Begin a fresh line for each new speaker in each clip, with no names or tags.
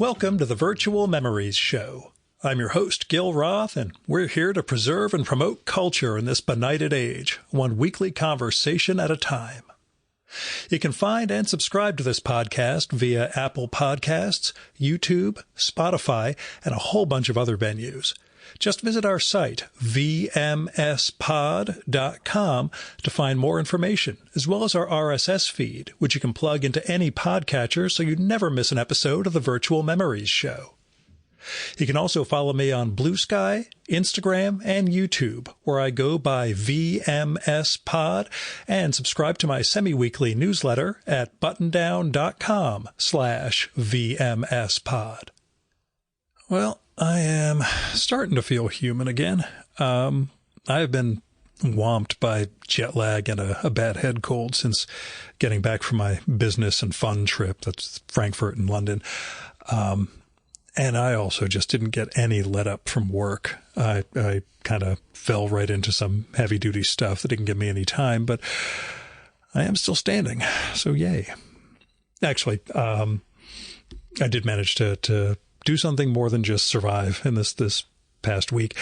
Welcome to the Virtual Memories Show. I'm your host, Gil Roth, and we're here to preserve and promote culture in this benighted age, one weekly conversation at a time. You can find and subscribe to this podcast via Apple Podcasts, YouTube, Spotify, and a whole bunch of other venues. Just visit our site, vmspod.com, to find more information, as well as our RSS feed, which you can plug into any podcatcher so you never miss an episode of the Virtual Memories Show. You can also follow me on Blue Sky, Instagram, and YouTube, where I go by vmspod, and subscribe to my semi-weekly newsletter at buttondown.com/vmspod. Well, I am starting to feel human again. I have been whomped by jet lag and a bad head cold since getting back from my business and fun trip. That's Frankfurt and London. And I also just didn't get any let up from work. I kind of fell right into some heavy duty stuff that didn't give me any time, but I am still standing. So yay. Actually, I did manage to do something more than just survive in this past week.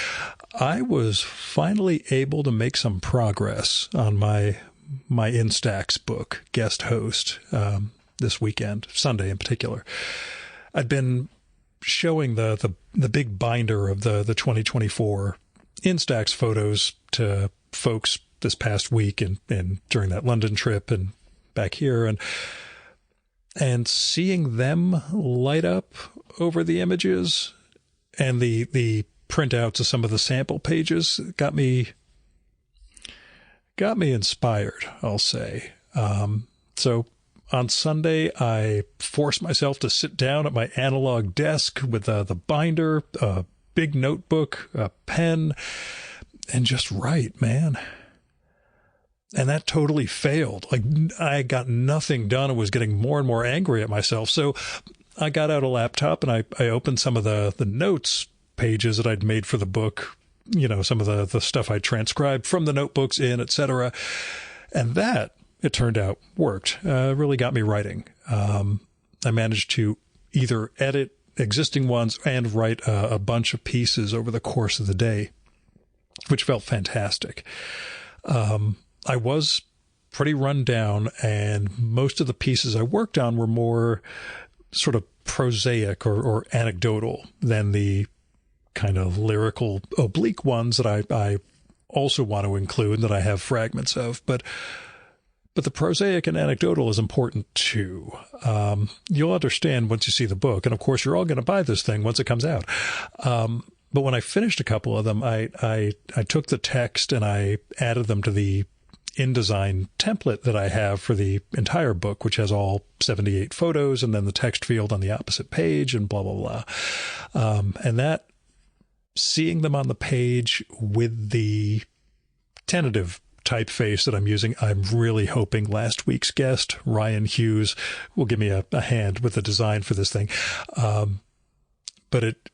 I was finally able to make some progress on my Instax book, Guest Host, this weekend, Sunday in particular. I'd been showing the big binder of the 2024 Instax photos to folks this past week and during that London trip and back here, and seeing them light up over the images and the printouts of some of the sample pages got me inspired, I'll say. So on Sunday, I forced myself to sit down at my analog desk with the binder, a big notebook, a pen, and just write, man. And that totally failed. Like, I got nothing done and was getting more and more angry at myself. So I got out a laptop and I opened some of the notes pages that I'd made for the book, you know, some of the stuff I transcribed from the notebooks in, etc. And that, it turned out, worked. Really got me writing. I managed to either edit existing ones and write a bunch of pieces over the course of the day, which felt fantastic. I was pretty run down, and most of the pieces I worked on were more sort of prosaic or anecdotal than the kind of lyrical oblique ones that I also want to include, that I have fragments of. But the prosaic and anecdotal is important too. You'll understand once you see the book, and of course you're all going to buy this thing once it comes out. But when I finished a couple of them, I took the text and I added them to the InDesign template that I have for the entire book, which has all 78 photos and then the text field on the opposite page and blah, blah, blah. And that, seeing them on the page with the tentative typeface that I'm using, I'm really hoping last week's guest, Ryan Hughes, will give me a hand with the design for this thing. But it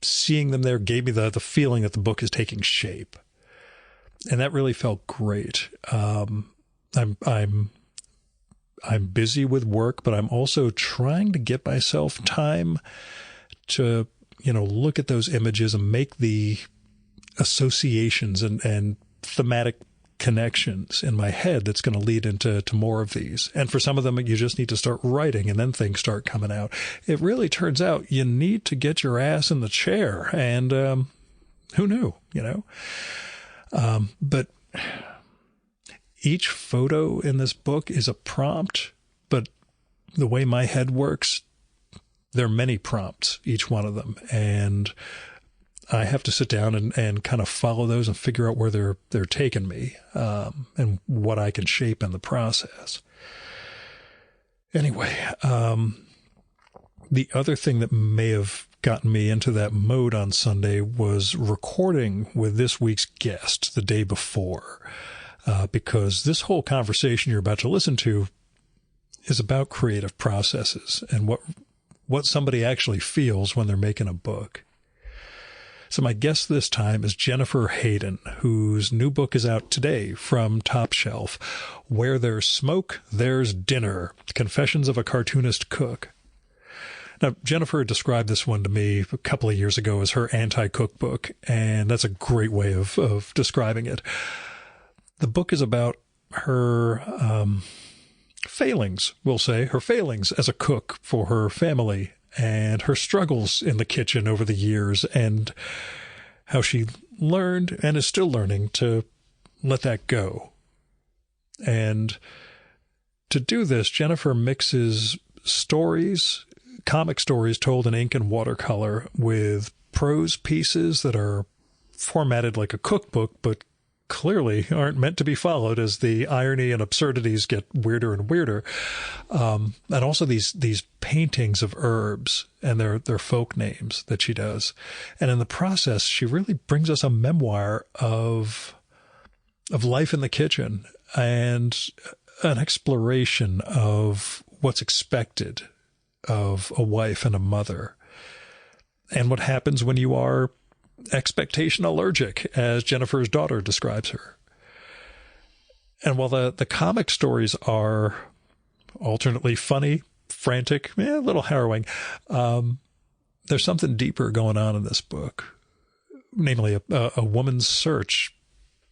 seeing them there gave me the feeling that the book is taking shape. And that really felt great. I'm busy with work, but I'm also trying to get myself time to, look at those images and make the associations and thematic connections in my head that's going to lead into more of these. And for some of them, you just need to start writing and then things start coming out. It really turns out you need to get your ass in the chair. And who knew, But each photo in this book is a prompt, but the way my head works, there are many prompts, each one of them. And I have to sit down and kind of follow those and figure out where they're taking me, and what I can shape in the process. Anyway, the other thing that may have gotten me into that mode on Sunday was recording with this week's guest the day before, because this whole conversation you're about to listen to is about creative processes and what somebody actually feels when they're making a book. So my guest this time is Jennifer Hayden, whose new book is out today from Top Shelf, Where There's Smoke, There's Dinner, Confessions of a Cartoonist Cook. Now, Jennifer described this one to me a couple of years ago as her anti-cookbook, and that's a great way of describing it. The book is about her failings, we'll say, her failings as a cook for her family and her struggles in the kitchen over the years and how she learned and is still learning to let that go. And to do this, Jennifer mixes stories, comic stories told in ink and watercolor with prose pieces that are formatted like a cookbook, but clearly aren't meant to be followed as the irony and absurdities get weirder and weirder. And also these paintings of herbs and their folk names that she does. And in the process, she really brings us a memoir of life in the kitchen and an exploration of what's expected of a wife and a mother and what happens when you are expectation allergic, as Jennifer's daughter describes her. And while the comic stories are alternately funny, frantic, a little harrowing, there's something deeper going on in this book, namely a woman's search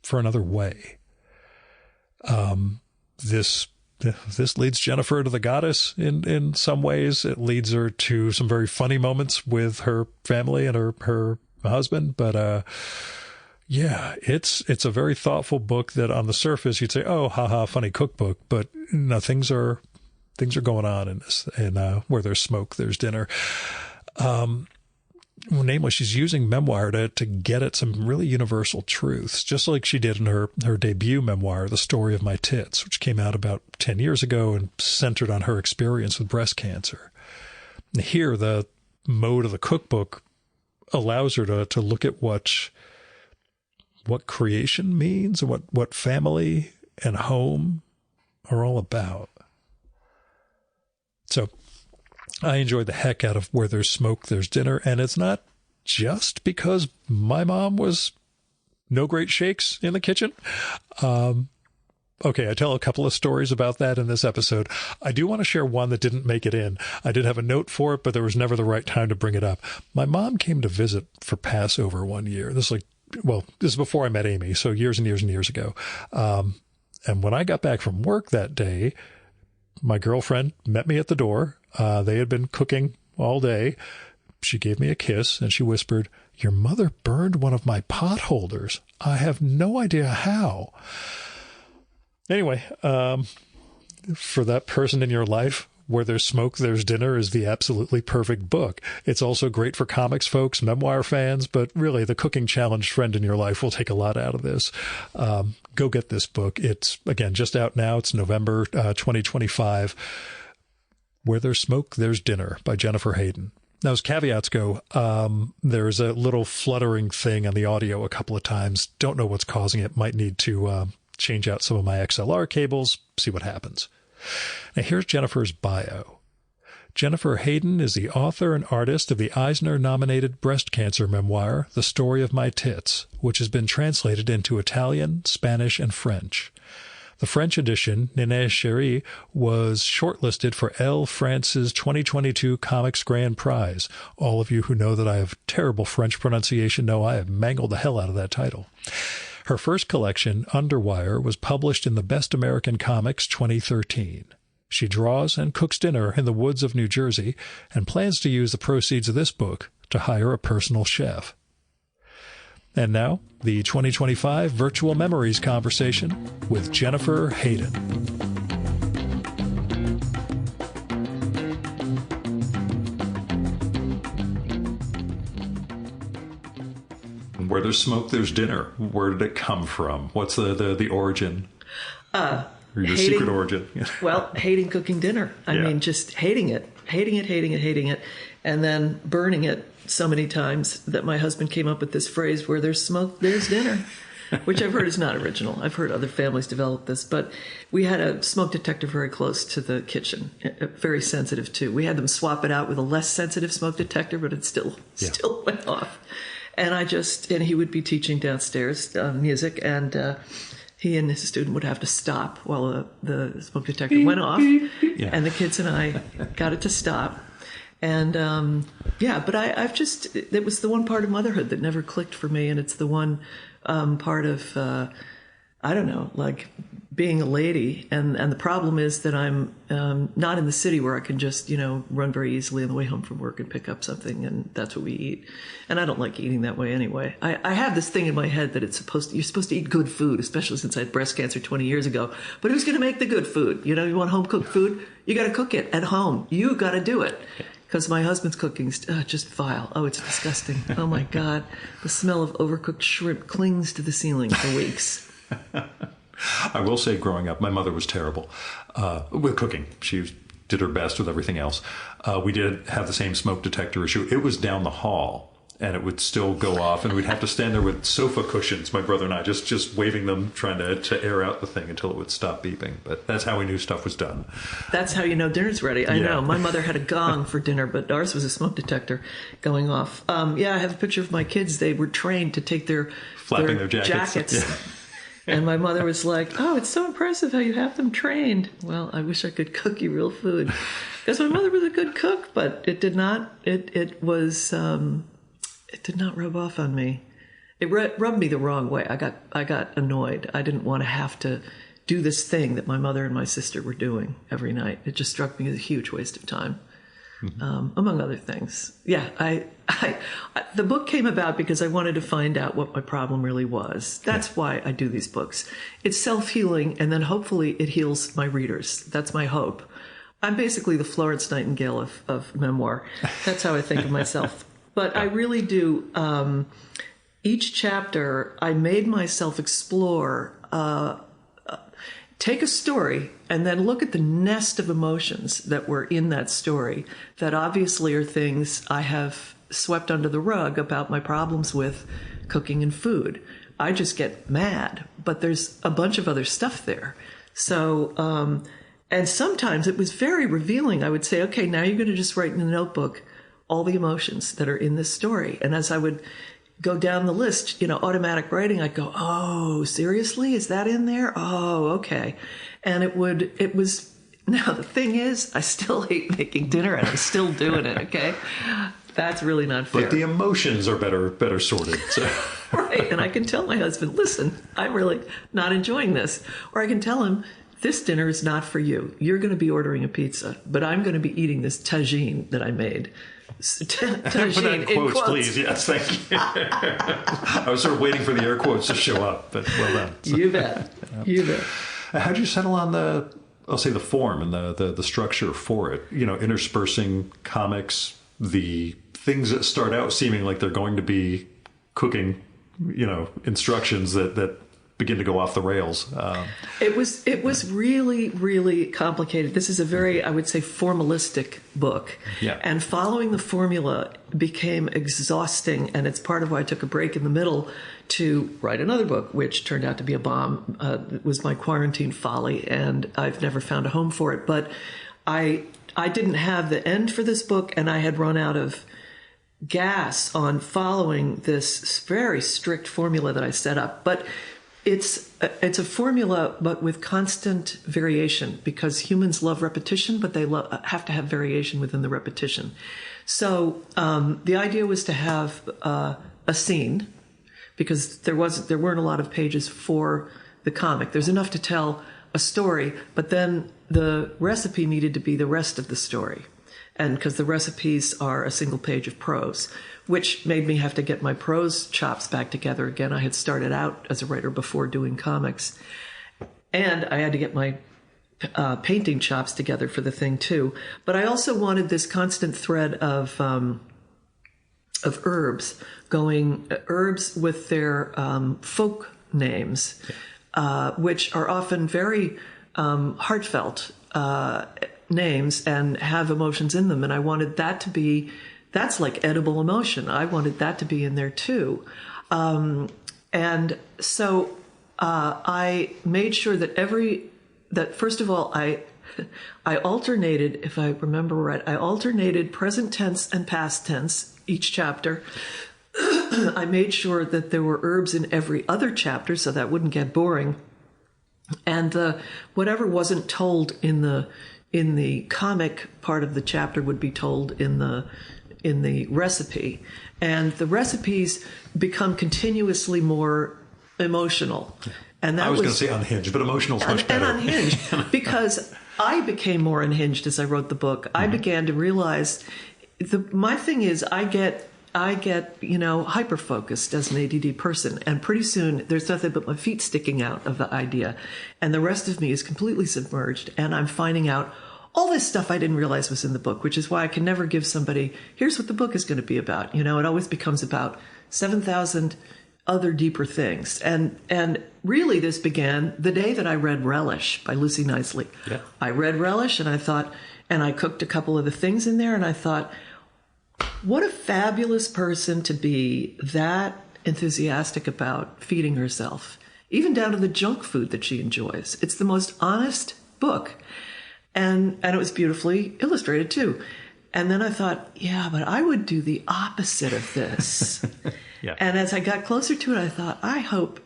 for another way. This leads Jennifer to the goddess in some ways. It leads her to some very funny moments with her family and her husband. But it's a very thoughtful book that on the surface you'd say, oh, haha, funny cookbook. But no, things are going on in this. And where there's smoke, there's dinner. Namely, she's using memoir to get at some really universal truths, just like she did in her debut memoir, The Story of My Tits, which came out about 10 years ago and centered on her experience with breast cancer. And here, the mode of the cookbook allows her to look at what creation means and what family and home are all about. So I enjoyed the heck out of Where There's Smoke, There's Dinner. And it's not just because my mom was no great shakes in the kitchen. Okay, I tell a couple of stories about that in this episode. I do want to share one that didn't make it in. I did have a note for it, but there was never the right time to bring it up. My mom came to visit for Passover one year. This is before I met Amy, so years and years and years ago. And when I got back from work that day, my girlfriend met me at the door. They had been cooking all day. She gave me a kiss and she whispered, "Your mother burned one of my pot holders. I have no idea how." Anyway, for that person in your life, Where There's Smoke, There's Dinner is the absolutely perfect book. It's also great for comics folks, memoir fans, but really the cooking challenged friend in your life will take a lot out of this. Go get this book. It's, again, just out now. It's November 2025. Where There's Smoke, There's Dinner by Jennifer Hayden. Now, as caveats go, there's a little fluttering thing on the audio a couple of times. Don't know what's causing it. Might need to change out some of my XLR cables, see what happens. Now, here's Jennifer's bio. Jennifer Hayden is the author and artist of the Eisner-nominated breast cancer memoir, The Story of My Tits, which has been translated into Italian, Spanish, and French. The French edition, Nene Chérie, was shortlisted for Elle France's 2022 Comics Grand Prize. All of you who know that I have terrible French pronunciation know I have mangled the hell out of that title. Her first collection, Underwire, was published in the Best American Comics 2013. She draws and cooks dinner in the woods of New Jersey and plans to use the proceeds of this book to hire a personal chef. And now, the 2025 Virtual Memories Conversation with Jennifer Hayden. Where There's Smoke, There's Dinner. Where did it come from? What's the origin? Or your secret origin?
Well, hating cooking dinner. I mean, just hating it, and then burning it so many times that my husband came up with this phrase, where there's smoke, there's dinner, which I've heard is not original. I've heard other families develop this, but we had a smoke detector very close to the kitchen, very sensitive too. We had them swap it out with a less sensitive smoke detector, but it still went off. And he would be teaching downstairs music, and he and his student would have to stop while the smoke detector went off, and the kids and I got it to stop. And but it was the one part of motherhood that never clicked for me. And it's the one part of, I don't know, like being a lady. And the problem is that I'm not in the city where I can just, run very easily on the way home from work and pick up something. And that's what we eat. And I don't like eating that way anyway. I have this thing in my head that you're supposed to eat good food, especially since I had breast cancer 20 years ago. But who's going to make the good food? You want home cooked food? You got to cook it at home. You got to do it. Because my husband's cooking's just vile. Oh, it's disgusting. Oh, my God. The smell of overcooked shrimp clings to the ceiling for weeks.
I will say, growing up, my mother was terrible with cooking. She did her best with everything else. We did have the same smoke detector issue. It was down the hall, and it would still go off, and we'd have to stand there with sofa cushions, my brother and I, just waving them, trying to air out the thing until it would stop beeping. But that's how we knew stuff was done.
That's how you know dinner's ready. I know. My mother had a gong for dinner, but ours was a smoke detector going off. I have a picture of my kids. They were trained to take their jackets. Yeah. And my mother was like, "Oh, it's so impressive how you have them trained." Well, I wish I could cook you real food, because my mother was a good cook, but it did not. It did not rub off on me. It rubbed me the wrong way. I got annoyed. I didn't want to have to do this thing that my mother and my sister were doing every night. It just struck me as a huge waste of time, among other things. Yeah, the book came about because I wanted to find out what my problem really was. That's why I do these books. It's self-healing, and then hopefully it heals my readers. That's my hope. I'm basically the Florence Nightingale of memoir. That's how I think of myself. But I really do. Each chapter, I made myself explore, take a story and then look at the nest of emotions that were in that story that obviously are things I have swept under the rug about my problems with cooking and food. I just get mad, but there's a bunch of other stuff there. So, and sometimes it was very revealing. I would say, okay, now you're going to just write in a notebook all the emotions that are in this story. And as I would go down the list, automatic writing, I'd go, oh, seriously? Is that in there? Oh, okay. And it was, now the thing is, I still hate making dinner and I'm still doing it, okay? That's really not fair.
But the emotions are better sorted. So.
Right. And I can tell my husband, listen, I'm really not enjoying this. Or I can tell him, this dinner is not for you. You're going to be ordering a pizza, but I'm going to be eating this tagine that I made.
Tagine, put that in quotes, please. Yes, thank you. I was sort of waiting for the air quotes to show up, but well done. So,
you bet. You bet.
How'd you settle on the form and the structure for it? Interspersing comics, the things that start out seeming like they're going to be cooking, instructions that begin to go off the rails.
It was really, really complicated. This is a very, I would say, formalistic book.
Yeah. And
following the formula became exhausting, and it's part of why I took a break in the middle to write another book, which turned out to be a bomb. It was my quarantine folly, and I've never found a home for it. But I didn't have the end for this book, and I had run out of gas on following this very strict formula that I set up. But it's a formula, but with constant variation, because humans love repetition, but they have to have variation within the repetition. So the idea was to have a scene, because there weren't a lot of pages for the comic. There's enough to tell a story, but then the recipe needed to be the rest of the story. And because the recipes are a single page of prose, which made me have to get my prose chops back together again. I had started out as a writer before doing comics. And I had to get my painting chops together for the thing too. But I also wanted this constant thread of herbs herbs with their folk names, which are often very heartfelt names and have emotions in them. And I wanted that to be, that's like edible emotion. I wanted that to be in there too. And so I made sure that first of all, I alternated, if I remember right, I alternated present tense and past tense each chapter. I made sure that there were herbs in every other chapter so that wouldn't get boring. And whatever wasn't told in the the comic part of the chapter would be told in the recipe, and the recipes become continuously more emotional. And that
I was going to say unhinged, but emotional is much better.
And unhinged, because I became more unhinged as I wrote the book. I began to realize my thing is I get hyper focused as an ADD person, and pretty soon there's nothing but my feet sticking out of the idea, and the rest of me is completely submerged, and I'm finding out all this stuff I didn't realize was in the book, which is why I can never give somebody, here's what the book is going to be about. It always becomes about 7,000 other deeper things. And really this began the day that I read Relish by Lucy Knisley. Yeah. I read Relish and I thought, and I cooked a couple of the things in there, and I thought, what a fabulous person to be that enthusiastic about feeding herself, even down to the junk food that she enjoys. It's the most honest book. And it was beautifully illustrated too. And then I thought, yeah, but I would do the opposite of this. Yeah. And as I got closer to it, I thought, I hope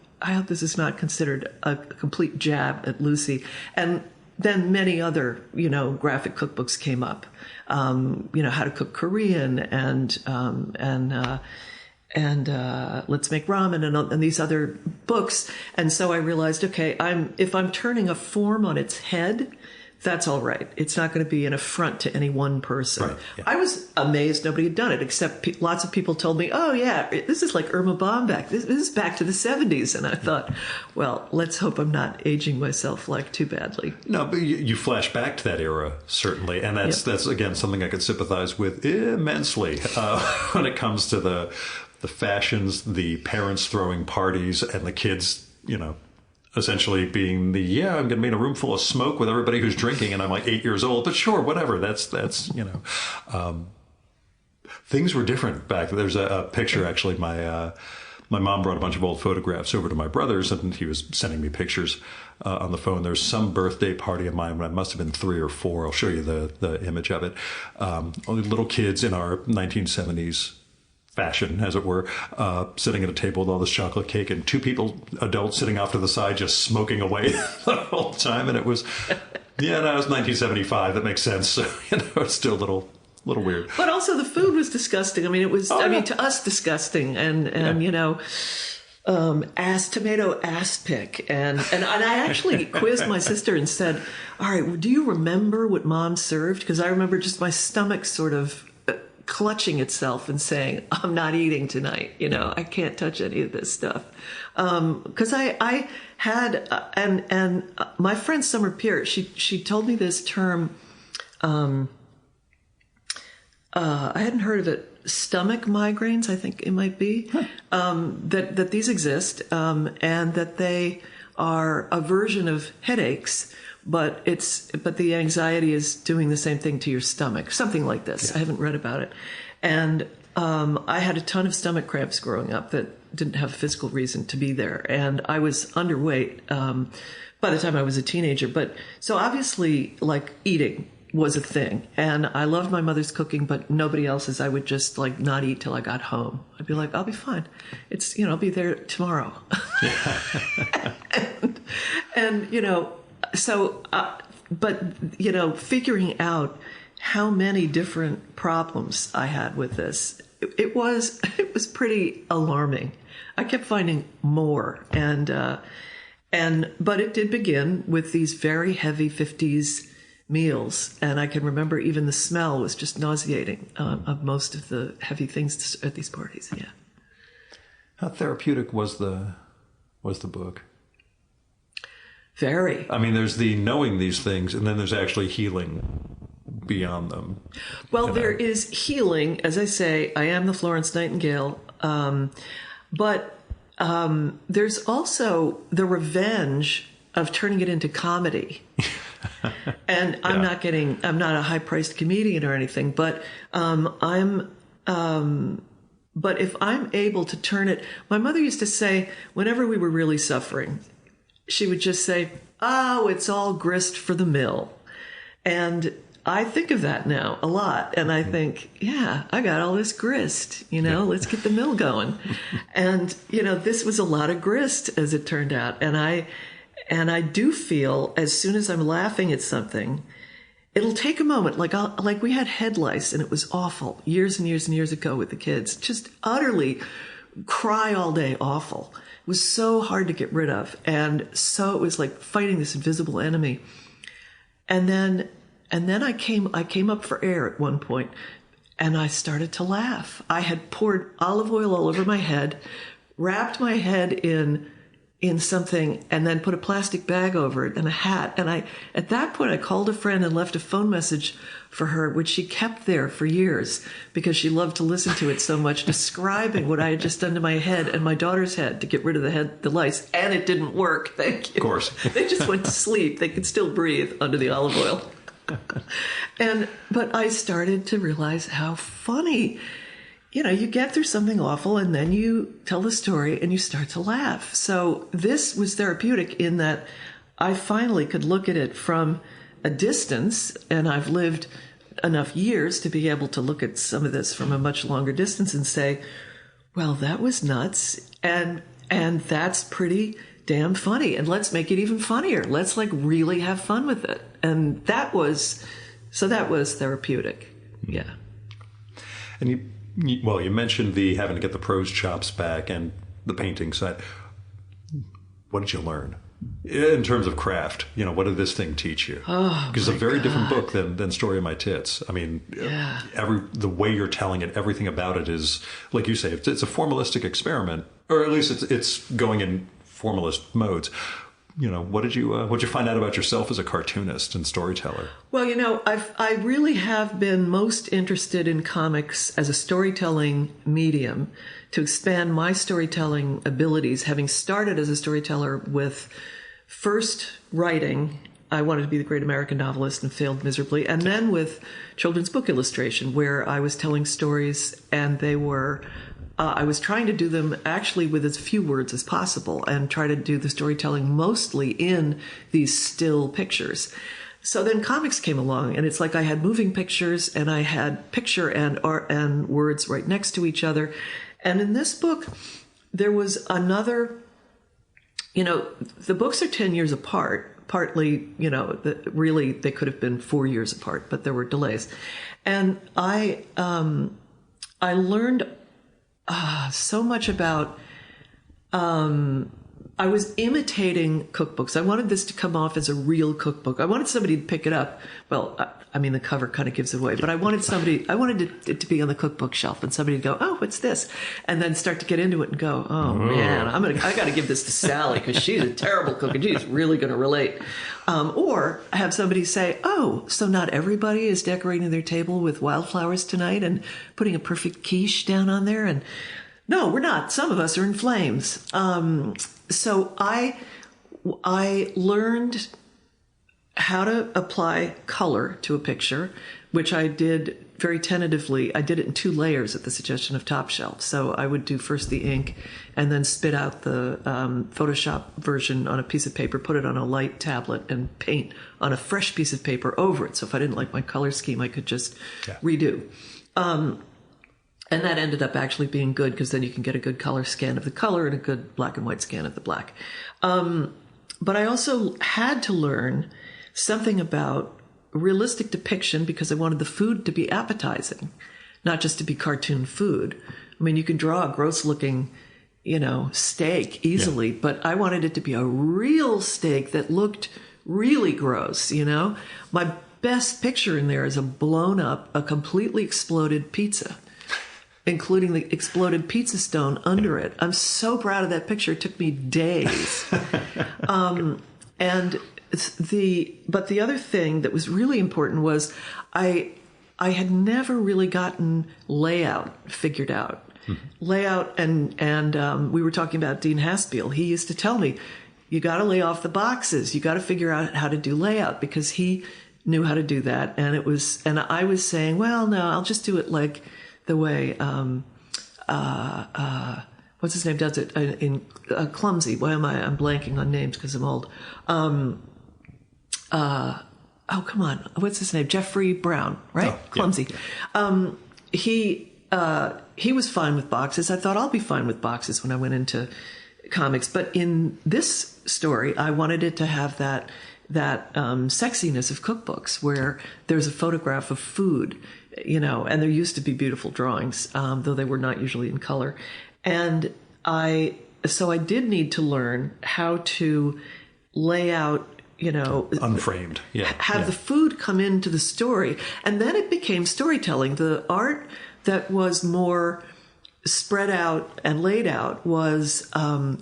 this is not considered a complete jab at Lucy. And then many other, graphic cookbooks came up. How to cook Korean and Let's Make Ramen and these other books. And so I realized, okay, if I'm turning a form on its head, that's all right. It's not going to be an affront to any one person. Right, yeah. I was amazed nobody had done it, except lots of people told me, oh, yeah, this is like Irma Bombeck. This is back to the 70s. And I thought, well, let's hope I'm not aging myself too badly.
No, but you flash back to that era, certainly. And that's again, something I could sympathize with immensely when it comes to the fashions, the parents throwing parties, and the kids, essentially being I'm going to be in a room full of smoke with everybody who's drinking, and I'm like 8 years old, but sure, whatever. That's things were different back then. There's a picture, actually, my mom brought a bunch of old photographs over to my brother's, and he was sending me pictures on the phone. There's some birthday party of mine when I must have been 3 or 4. I'll show you the image of it. Only little kids in our 1970s fashion, as it were, sitting at a table with all this chocolate cake, and 2 adults sitting off to the side just smoking away the whole time. And it was, it was 1975. That makes sense. So, it's still a little weird.
But also the food was disgusting. I mean, it was, to us, disgusting. And tomato ass pick. And I actually quizzed my sister and said, all right, do you remember what Mom served? Because I remember just my stomach sort of clutching itself and saying, I'm not eating tonight. I can't touch any of this stuff. Because I had, and my friend Summer Pierce, she told me this term, I hadn't heard of it, stomach migraines, I think it might be, that these exist, and that they are a version of headaches, but the anxiety is doing the same thing to your stomach, something like this. Yeah. I haven't read about it. And I had a ton of stomach cramps growing up that didn't have a physical reason to be there. And I was underweight by the time I was a teenager. But so obviously, like, eating was a thing. And I loved my mother's cooking, but nobody else's. I would just not eat till I got home. I'd be like, I'll be fine. It's, I'll be there tomorrow. and so, but, figuring out how many different problems I had with this, it was pretty alarming. I kept finding more. But it did begin with these very heavy 50s meals. And I can remember even the smell was just nauseating of most of the heavy things at these parties. Yeah.
How therapeutic was the book?
Very.
I mean, there's the knowing these things, and then there's actually healing beyond them.
Well, there is healing. As I say, I am the Florence Nightingale. But there's also the revenge of turning it into comedy. And I'm not a high-priced comedian or anything, but but if I'm able to turn it, my mother used to say, whenever we were really suffering, she would just say, oh, it's all grist for the mill. And I think of that now a lot. And I think, yeah, I got all this grist, let's get the mill going. And, this was a lot of grist, as it turned out. And I do feel as soon as I'm laughing at something, it'll take a moment. Like we had head lice, and it was awful years and years and years ago with the kids. Just utterly cry all day, awful. It was so hard to get rid of, and so it was like fighting this invisible enemy. And then I came up for air at one point, and I started to laugh. I had poured olive oil all over my head, wrapped my head in something, and then put a plastic bag over it and a hat. And at that point, I called a friend and left a phone message for her, which she kept there for years because she loved to listen to it so much, describing what I had just done to my head and my daughter's head to get rid of the lice. And it didn't work. Thank you.
Of course.
They just went to sleep. They could still breathe under the olive oil. But I started to realize how funny, you get through something awful and then you tell the story and you start to laugh. So this was therapeutic in that I finally could look at it from a distance, and I've lived enough years to be able to look at some of this from a much longer distance and say, well, that was nuts. And that's pretty damn funny. And let's make it even funnier. Let's really have fun with it. And that was therapeutic. Yeah.
And you mentioned the having to get the prose chops back and the painting side. What did you learn in terms of craft? What did this thing teach you? Because it's a very different book than Story of My Tits. I mean, the way you're telling it, everything about it is, like you say, it's a formalistic experiment, or at least it's going in formalist modes. What did you find out about yourself as a cartoonist and storyteller? Well,
I really have been most interested in comics as a storytelling medium to expand my storytelling abilities, having started as a storyteller with first writing. I wanted to be the great American novelist and failed miserably. And then with children's book illustration, where I was telling stories and they were... I was trying to do them actually with as few words as possible and try to do the storytelling mostly in these still pictures. So then comics came along, and it's like I had moving pictures and I had picture and art and words right next to each other. And in this book, there was another, the books are 10 years apart. Partly, really they could have been 4 years apart, but there were delays. And I learned so much about, I was imitating cookbooks. I wanted this to come off as a real cookbook. I wanted somebody to pick it up. Well, the cover kind of gives it away, but I wanted it to be on the cookbook shelf and somebody to go, oh, what's this? And then start to get into it and go, oh man, I got to give this to Sally because she's a terrible cook and she's really going to relate. Or have somebody say, oh, so not everybody is decorating their table with wildflowers tonight and putting a perfect quiche down on there. And no, we're not. Some of us are in flames. So I learned how to apply color to a picture, which I did very tentatively. I did it in 2 layers at the suggestion of Top Shelf. So I would do first the ink and then spit out the Photoshop version on a piece of paper, put it on a light tablet, and paint on a fresh piece of paper over it. So if I didn't like my color scheme, I could just redo. And that ended up actually being good because then you can get a good color scan of the color and a good black and white scan of the black. But I also had to learn something about realistic depiction because I wanted the food to be appetizing, not just to be cartoon food. I mean, you can draw a gross looking, steak easily, but I wanted it to be a real steak that looked really gross, My best picture in there is a completely exploded pizza, including the exploded pizza stone under it. I'm so proud of that picture. It took me days. But the other thing that was really important was I had never really gotten layout figured out. Layout and we were talking about Dean Haspiel. He used to tell me, you got to lay off the boxes. You got to figure out how to do layout because he knew how to do that. And I was saying, well, no, I'll just do it like the way, what's his name does it in Clumsy. Why I'm blanking on names because I'm old. Oh, come on. What's his name? Jeffrey Brown, right?
Oh,
Clumsy.
Yeah.
He was fine with boxes. I thought I'll be fine with boxes when I went into comics. But in this story, I wanted it to have that sexiness of cookbooks where there's a photograph of food, and there used to be beautiful drawings, though they were not usually in color. And so I did need to learn how to lay out,
unframed,
have the food come into the story. And then it became storytelling. The art that was more spread out and laid out was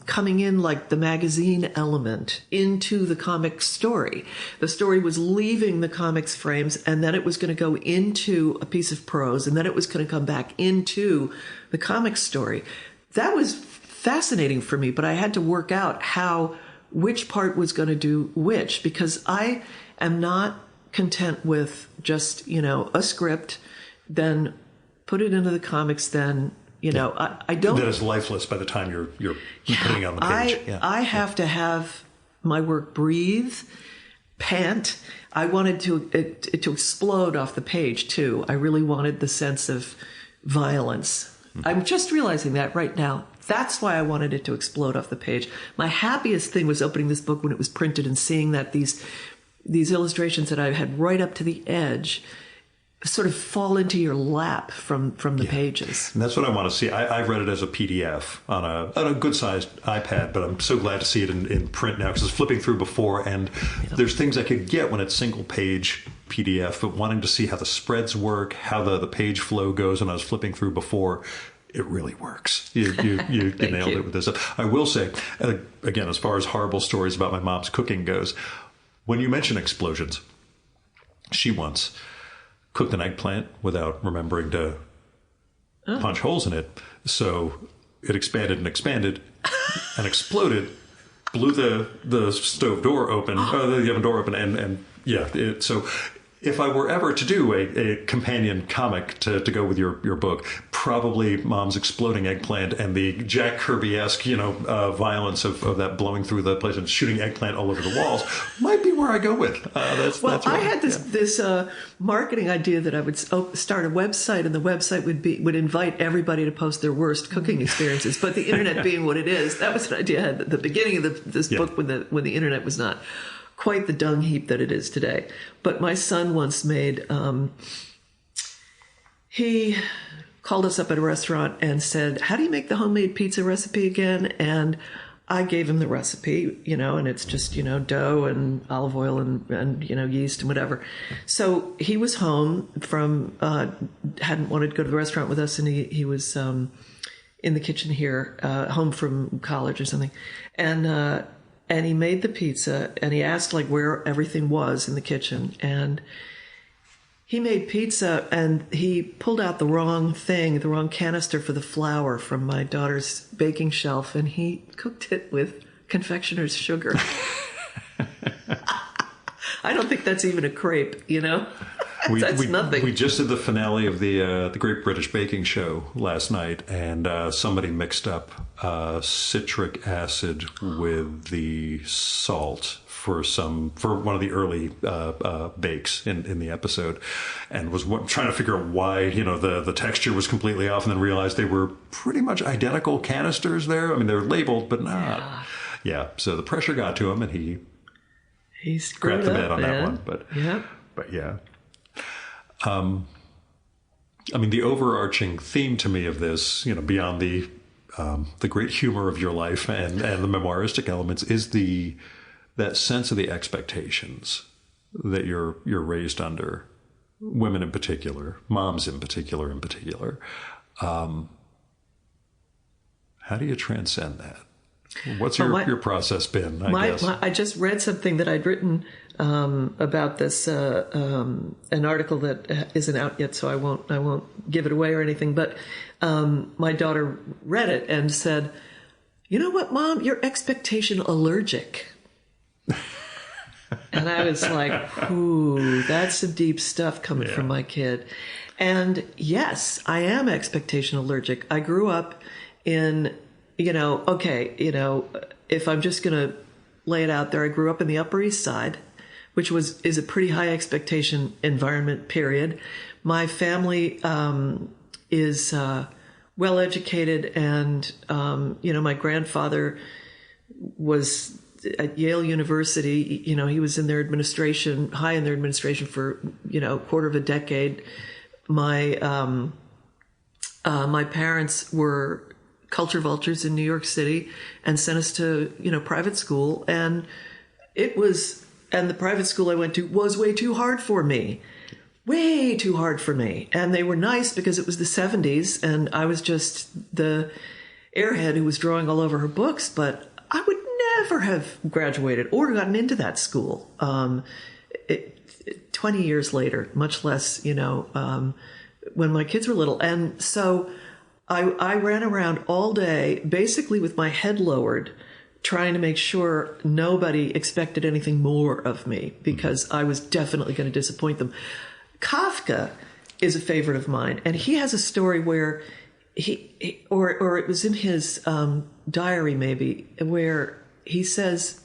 coming in like the magazine element into the comic story. The story was leaving the comics frames, and then it was going to go into a piece of prose, and then it was going to come back into the comic story. That was fascinating for me, but I had to work out which part was going to do which, because I am not content with just, a script, then put it into the comics, then I don't.
That is lifeless by the time you're putting it on the page.
I have to have my work breathe, pant. I wanted it to explode off the page too. I really wanted the sense of violence. Mm-hmm. I'm just realizing that right now. That's why I wanted it to explode off the page. My happiest thing was opening this book when it was printed and seeing that these illustrations that I had right up to the edge sort of fall into your lap from the pages.
And that's what I want to see. I've read it as a PDF on a good-sized iPad, but I'm so glad to see it in print now because I was flipping through before, and there's things I could get when it's single-page PDF, but wanting to see how the spreads work, how the page flow goes, and I was flipping through before, it really works. You nailed it with this. I will say, again, as far as horrible stories about my mom's cooking goes, when you mention explosions, she once cooked an eggplant without remembering to punch holes in it. So it expanded and exploded, blew the stove door open, the oven door open, and so if I were ever to do a companion comic to go with your book, probably Mom's exploding eggplant and the Jack Kirby-esque, violence of that blowing through the place and shooting eggplant all over the walls might be where I go with.
I had this marketing idea that I would start a website, and the website would invite everybody to post their worst cooking experiences. But the internet being what it is, that was an idea I had at the beginning of this book when the internet was not quite the dung heap that it is today. But my son once made, he called us up at a restaurant and said, "How do you make the homemade pizza recipe again?" And I gave him the recipe, and it's just, dough and olive oil and yeast and whatever. So he was home from, hadn't wanted to go to the restaurant with us, and he was in the kitchen here, home from college or something. And he made the pizza, and he asked where everything was in the kitchen. And he made pizza, and he pulled out the wrong canister for the flour from my daughter's baking shelf, and he cooked it with confectioner's sugar. I don't think that's even a crepe, That's nothing.
We just did the finale of the Great British Baking Show last night, and somebody mixed up citric acid with the salt for one of the early bakes in the episode, and was trying to figure out why the texture was completely off, and then realized they were pretty much identical canisters there. I mean, they're labeled, but not. Yeah. So the pressure got to him, and he grabbed the bed on that one. But yeah. I mean, the overarching theme to me of this, beyond the great humor of your life and the memoiristic elements, is that sense of the expectations that you're raised under, women in particular, moms in particular. How do you transcend that? What's your process been?
I just read something that I'd written about this, an article that isn't out yet, so I won't give it away or anything. But my daughter read it and said, "You know what, Mom? You're expectation allergic." And I was like, "Ooh, that's some deep stuff coming from my kid." And yes, I am expectation allergic. I grew up in, if I'm just going to lay it out there, I grew up in the Upper East Side, which is a pretty high expectation environment, period. My family is well educated, and my grandfather was at Yale University. You know, he was in their administration, high in their administration for, you know, a quarter of a decade. My parents were culture vultures in New York City and sent us to, you know, private school. And the private school I went to was way too hard for me. Way too hard for me. And they were nice because it was the 70s and I was just the airhead who was drawing all over her books, but I would never have graduated or gotten into that school 20 years later, much less, you know, when my kids were little. And so I ran around all day, basically with my head lowered, trying to make sure nobody expected anything more of me because I was definitely going to disappoint them. Kafka is a favorite of mine, and he has a story where or it was in his diary maybe, where he says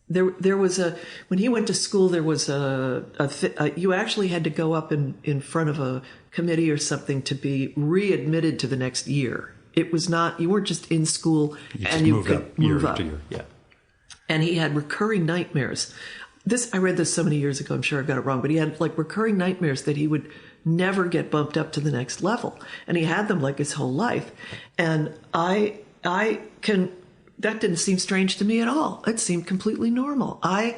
there was when he went to school, there was you actually had to go up in front of a committee or something to be readmitted to the next year. It was not, you weren't just in school and you could move up.
Yeah.
And he had recurring nightmares. I read this so many years ago, I'm sure I got it wrong, but he had like recurring nightmares that he would never get bumped up to the next level. And he had them like his whole life. And that didn't seem strange to me at all. It seemed completely normal. I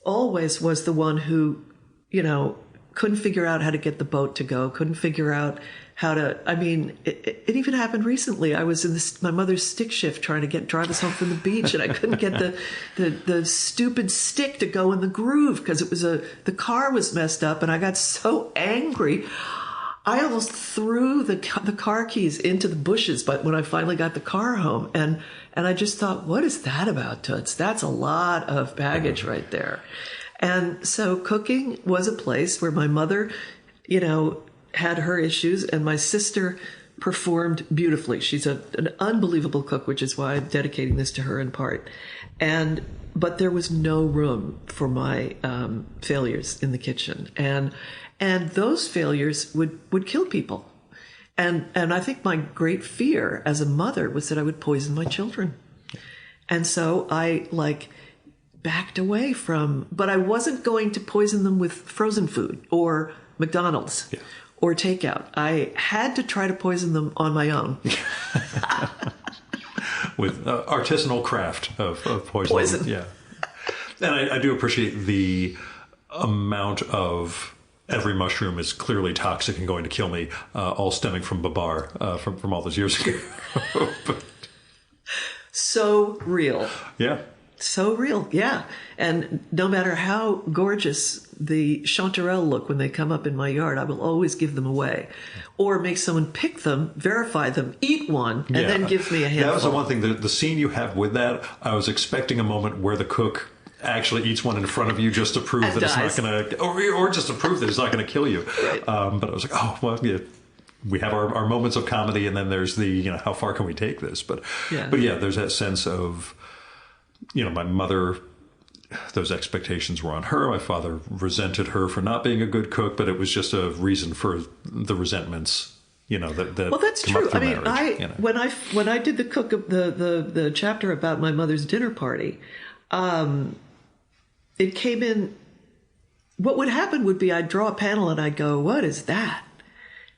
always was the one who, you know, couldn't figure out how to get the boat to go, couldn't figure out how to, I mean, it even happened recently. I was in my mother's stick shift trying to drive us home from the beach, and I couldn't get the stupid stick to go in the groove because the car was messed up, and I got so angry. I almost threw the car keys into the bushes, but when I finally got the car home, and I just thought, what is that about, Toots? That's a lot of baggage right there. And so cooking was a place where my mother, you know, had her issues, and my sister performed beautifully. She's an unbelievable cook, which is why I'm dedicating this to her in part. But there was no room for my failures in the kitchen, and those failures would kill people. And I think my great fear as a mother was that I would poison my children. And so I backed away but I wasn't going to poison them with frozen food or McDonald's. Yeah. Or takeout. I had to try to poison them on my own.
With artisanal craft of poison. Yeah. And I do appreciate the amount of every mushroom is clearly toxic and going to kill me, all stemming from Babar from all those years ago.
So real.
Yeah.
So real, yeah. And no matter how gorgeous the chanterelle look when they come up in my yard, I will always give them away. Or make someone pick them, verify them, eat one, and then give me a handful.
That was the one thing, the scene you have with that, I was expecting a moment where the cook actually eats one in front of you just to prove that it's not going to, or just to prove that it's not going to kill you.
Right.
But I was like, oh, well, yeah. We have our moments of comedy, and then there's the, you know, how far can we take this? But yeah, there's that sense of, you know, my mother, those expectations were on her. My father resented her for not being a good cook, but it was just a reason for the resentments, you know, that well, that's true. I mean,
marriage, when I did the chapter about my mother's dinner party, it came in. What would happen would be I'd draw a panel and I'd go, "What is that?"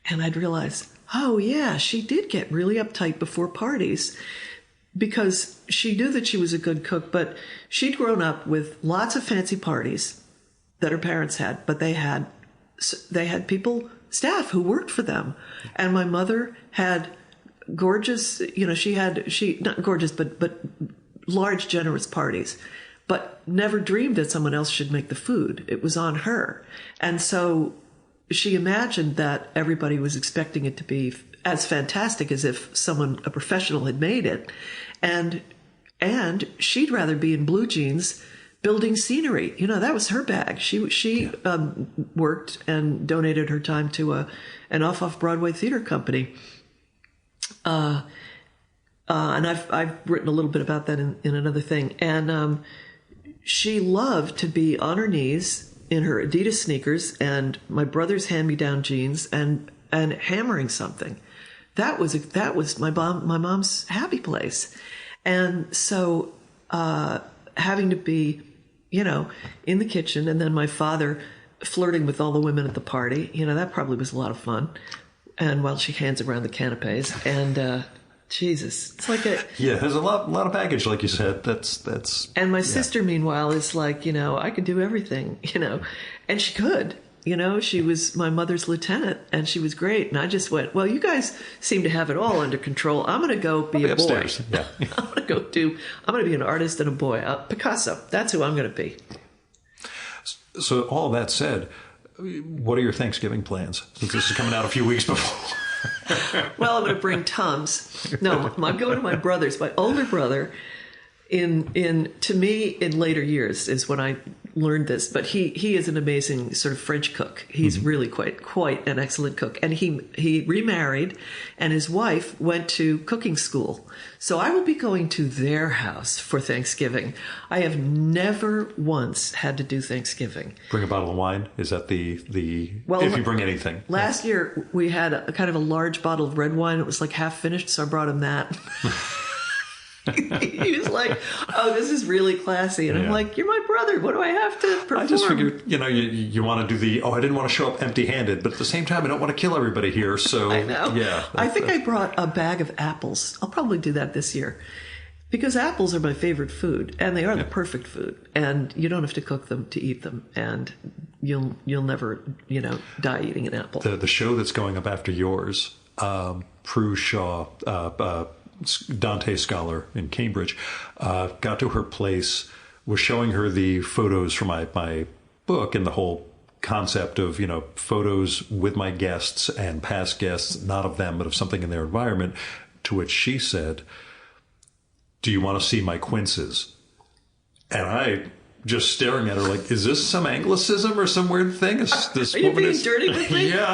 And I'd realize, oh yeah, she did get really uptight before parties. Because she knew that she was a good cook, but she'd grown up with lots of fancy parties that her parents had, but they had staff who worked for them. And my mother had gorgeous, you know, she not gorgeous, but large, generous parties, but never dreamed that someone else should make the food. It was on her. And so she imagined that everybody was expecting it to be as fantastic as if a professional had made it. And she'd rather be in blue jeans building scenery. You know, that was her bag. She worked and donated her time to an off-Broadway theater company. And I've written a little bit about that in another thing. And she loved to be on her knees in her Adidas sneakers and my brother's hand-me-down jeans and hammering something. That was my mom's happy place. And so having to be, in the kitchen, and then my father flirting with all the women at the party. That probably was a lot of fun. And while she hands around the canapes, and Jesus, it's like
there's a lot of baggage, like you said. That's.
And my sister, meanwhile, is like, I could do everything, and she could. She was my mother's lieutenant, and she was great. And I just went, well, you guys seem to have it all under control. I'm going to go be a boy.
Yeah.
I'm going to be an artist and a boy. Picasso. That's who I'm going to be.
So all that said, what are your Thanksgiving plans? Since this is coming out a few weeks before.
Well, I'm going to bring Tums. No, I'm going to my brother's. My older brother, to me, in later years is when I learned this, but he is an amazing sort of French cook. He's really quite an excellent cook. And he remarried, and his wife went to cooking school. So I will be going to their house for Thanksgiving. I have never once had to do Thanksgiving.
Bring a bottle of wine? Is that well, if you bring anything?
Last year we had a kind of a large bottle of red wine. It was like half finished, so I brought him that. He was like, oh, this is really classy. And I'm like, you're my brother. What do I have to perform?
I just figured, you want to do I didn't want to show up empty-handed, but at the same time, I don't want to kill everybody here. So,
I know.
Yeah.
I think I brought a bag of apples. I'll probably do that this year. Because apples are my favorite food, and they are the perfect food. And you don't have to cook them to eat them. And you'll never, die eating an apple.
The show that's going up after yours, Prue Shaw, Dante scholar in Cambridge, got to her place, was showing her the photos from my book and the whole concept of, photos with my guests and past guests, not of them, but of something in their environment, to which she said, do you want to see my quinces? And I just staring at her like, is this some Anglicism or some weird thing? This
are you being dirty with me?
Yeah,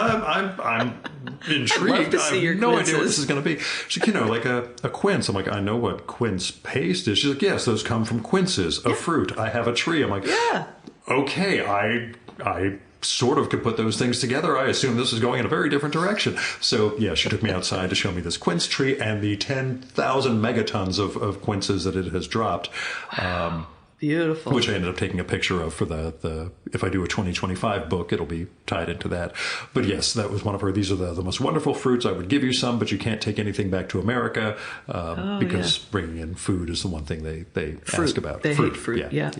I'm intrigued.
I'd love to see
I have no idea what this is going to be. She's like, like a quince. I'm like, I know what quince paste is. She's like, yes, those come from quinces, a fruit. I have a tree. I'm like,
yeah.
Okay, I sort of could put those things together. I assume this is going in a very different direction. So, yeah, she took me outside to show me this quince tree and the 10,000 megatons of quinces that it has dropped.
Wow. Beautiful.
Which I ended up taking a picture of for the if I do a 2025 book, it'll be tied into that. But yes, that was one of her. These are the most wonderful fruits. I would give you some, but you can't take anything back to America because bringing in food is the one thing they ask about.
They hate fruit. Yeah.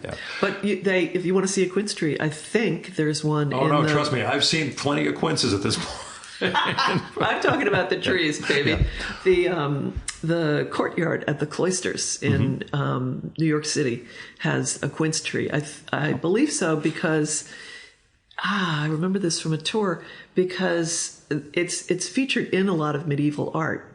But if you want to see a quince tree, I think there's one.
Oh no, trust me, I've seen plenty of quinces at this point.
I'm talking about the trees, baby. Yeah. The courtyard at the Cloisters in New York City has a quince tree. I believe so because I remember this from a tour because it's featured in a lot of medieval art.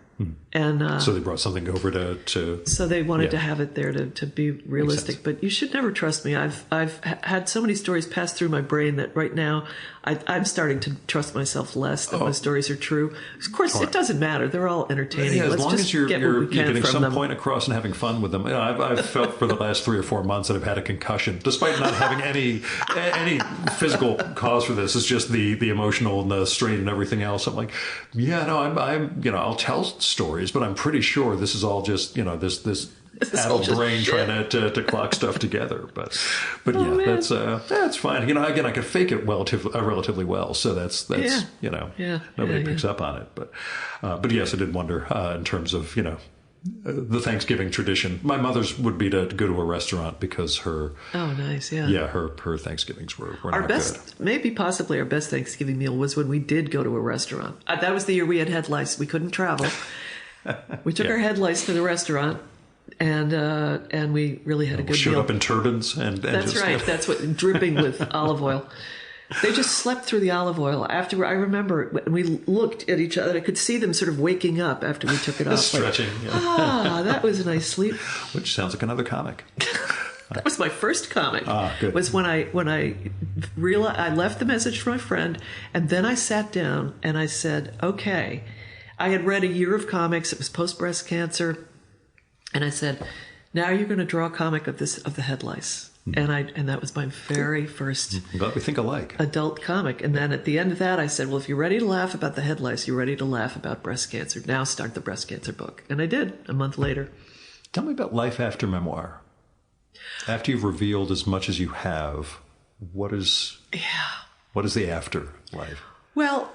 And
so they brought something over to
so they wanted to have it there to be realistic. But you should never trust me. I've had so many stories pass through my brain that right now I'm starting to trust myself less that my stories are true. Of course, it doesn't matter. They're all entertaining.
Yeah, as
Let's
long
just
as you're
getting
getting some
them.
point across and having fun with them. I've felt for the last 3 or 4 months that I've had a concussion, despite not having any physical cause for this. It's just the emotional and the strain and everything else. I'm like, I'm I'll tell stories, but I'm pretty sure this is all just this adult brain trying to clock stuff together. But that's fine. Again, I could fake it relatively well, so that's nobody picks up on it. But yes, I did wonder in terms of the Thanksgiving tradition. My mother's would be to go to a restaurant because her her Thanksgivings were not good.
Maybe possibly our best Thanksgiving meal was when we did go to a restaurant. That was the year we had head lice. We couldn't travel. We took our head lice to the restaurant. And we really had a good
showed
meal.
Up in turbans and
that's
just,
right. That's what dripping with olive oil. They just slept through the olive oil. After I remember when we looked at each other, I could see them sort of waking up after we took it off.
Stretching.
That was a nice sleep.
Which sounds like another comic.
That was my first comic.
Good.
Was when I realized I left the message for my friend, and then I sat down and I said, okay. I had read a year of comics. It was post breast cancer. And I said, now you're going to draw a comic of the head lice. And that was my very first
I'm glad we think alike.
Adult comic. And then at the end of that, I said, well, if you're ready to laugh about the head lice, you're ready to laugh about breast cancer. Now start the breast cancer book. And I did a month later.
Tell me about life after memoir. After you've revealed as much as you have, what is the afterlife?
Well,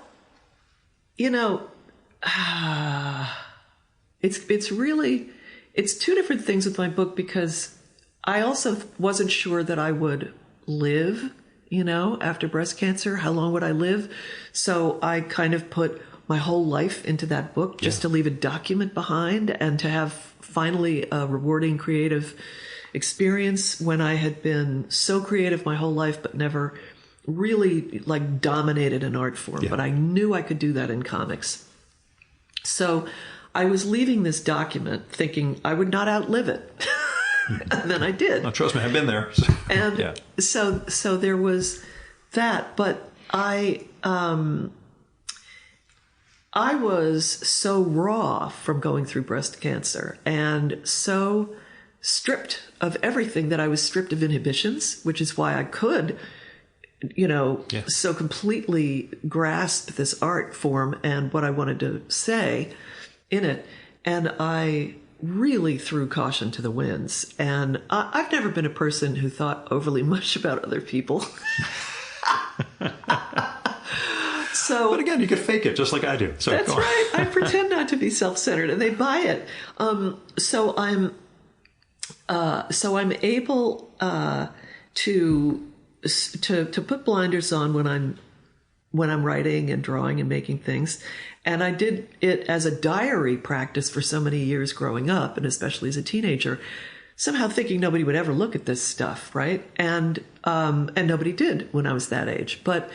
it's two different things with my book, because I also wasn't sure that I would live, after breast cancer. How long would I live? So I kind of put my whole life into that book just to leave a document behind and to have finally a rewarding creative experience when I had been so creative my whole life, but never really dominated an art form. But I knew I could do that in comics. So I was leaving this document thinking I would not outlive it. And then I did.
Oh, trust me, I've been there.
And so there was that. But I was so raw from going through breast cancer and so stripped of everything that I was stripped of inhibitions, which is why I could, so completely grasp this art form and what I wanted to say in it. And I really threw caution to the winds. And I've never been a person who thought overly much about other people.
But again, you could fake it just like I do. So
that's right. I pretend not to be self-centered, and they buy it. So I'm able to put blinders on when I'm writing and drawing and making things. And I did it as a diary practice for so many years growing up, and especially as a teenager, somehow thinking nobody would ever look at this stuff, right? And nobody did when I was that age. But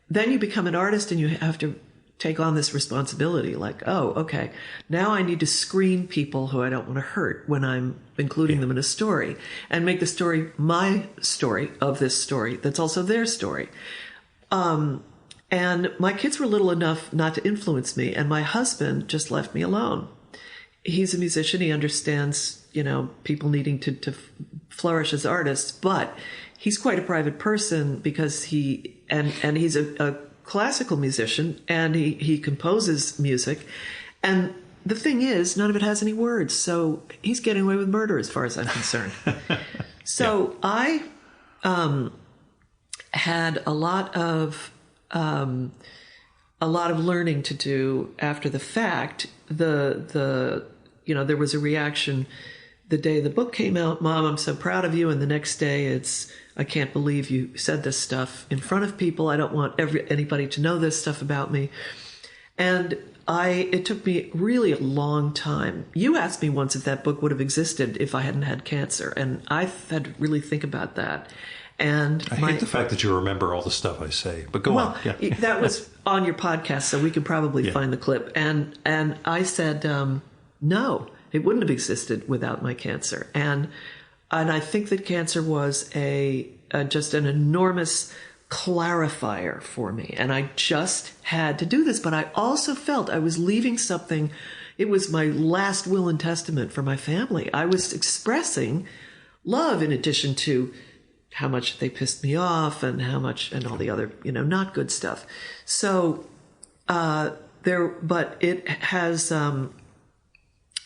then you become an artist and you have to take on this responsibility, like, oh, okay, now I need to screen people who I don't want to hurt when I'm including them in a story, and make the story my story of this story that's also their story. And my kids were little enough not to influence me, and my husband just left me alone. He's a musician. He understands, people needing to flourish as artists, but he's quite a private person because he's a classical musician, and he composes music. And the thing is, none of it has any words. So he's getting away with murder as far as I'm concerned. So I had a lot of learning to do after the fact. There was a reaction the day the book came out. Mom, I'm so proud of you. And the next day I can't believe you said this stuff in front of people. I don't want anybody to know this stuff about me. And it took me really a long time. You asked me once if that book would have existed if I hadn't had cancer. And I had to really think about that. And
I hate the fact that you remember all the stuff I say, but go on. Yeah.
That was on your podcast, so we could probably find the clip. And I said, no, it wouldn't have existed without my cancer. And I think that cancer was just an enormous clarifier for me. And I just had to do this. But I also felt I was leaving something. It was my last will and testament for my family. I was expressing love in addition to how much they pissed me off and how much, and all the other, not good stuff. So, but it has,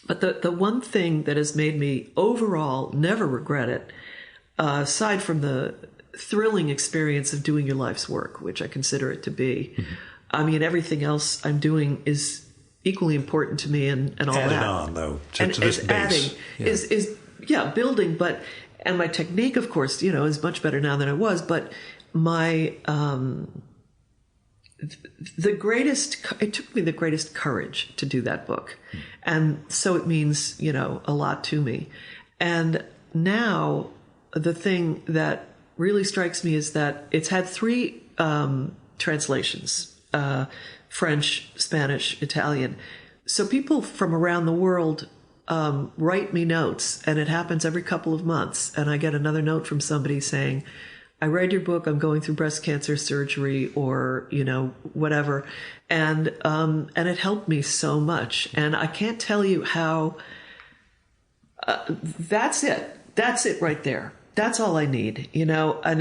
but the one thing that has made me overall never regret it, aside from the thrilling experience of doing your life's work, which I consider it to be, I mean, everything else I'm doing is equally important to me and all
added
that.
On though, to this base.
Is building, but. And my technique, of course, is much better now than it was. But it took me the greatest courage to do that book. And so it means, a lot to me. And now the thing that really strikes me is that it's had 3 translations, French, Spanish, Italian. So people from around the world write me notes, and it happens every couple of months. And I get another note from somebody saying, I read your book, I'm going through breast cancer surgery, or, whatever. And it helped me so much. And I can't tell you how, that's it. That's it right there. That's all I need, and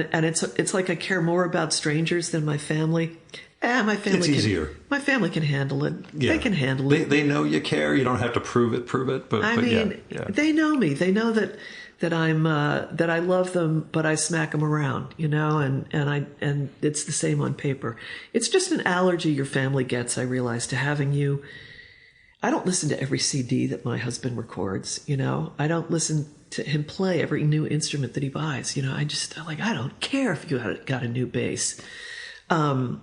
it's like I care more about strangers than my family. My family. It's
easier.
My family can handle it. Yeah. They can handle it.
They know you care. You don't have to prove it. But
they know me. They know that that that I love them, but I smack them around, and it's the same on paper. It's just an allergy your family gets, I realize, to having you. I don't listen to every CD that my husband records, I don't listen to him play every new instrument that he buys, I don't care if you got a new bass. And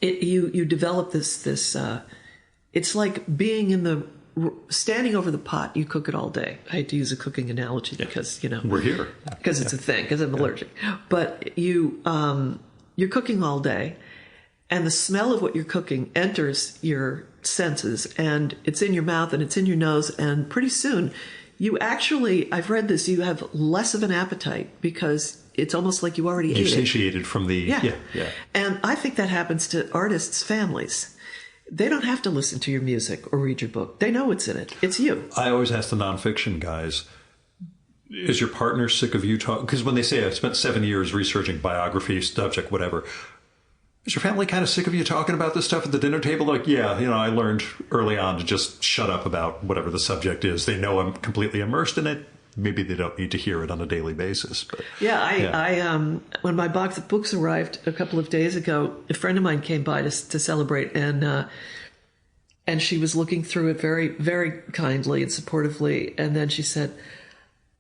you develop this it's like being standing over the pot. You cook it all day. I hate to use a cooking analogy because
we're here
because it's a thing, because I'm allergic. But you're cooking all day, and the smell of what you're cooking enters your senses, and it's in your mouth and it's in your nose, and pretty soon I've read this, you have less of an appetite because it's almost like you already ate it.
You're satiated from the... Yeah.
And I think that happens to artists' families. They don't have to listen to your music or read your book. They know what's in it. It's you.
I always ask the nonfiction guys, is your partner sick of you talking? Because when they say, I've spent 7 years researching biography, subject, whatever, is your family kind of sick of you talking about this stuff at the dinner table? Like, I learned early on to just shut up about whatever the subject is. They know I'm completely immersed in it. Maybe they don't need to hear it on a daily basis. But
I when my box of books arrived a couple of days ago, a friend of mine came by to celebrate, and she was looking through it very, very kindly and supportively, and then she said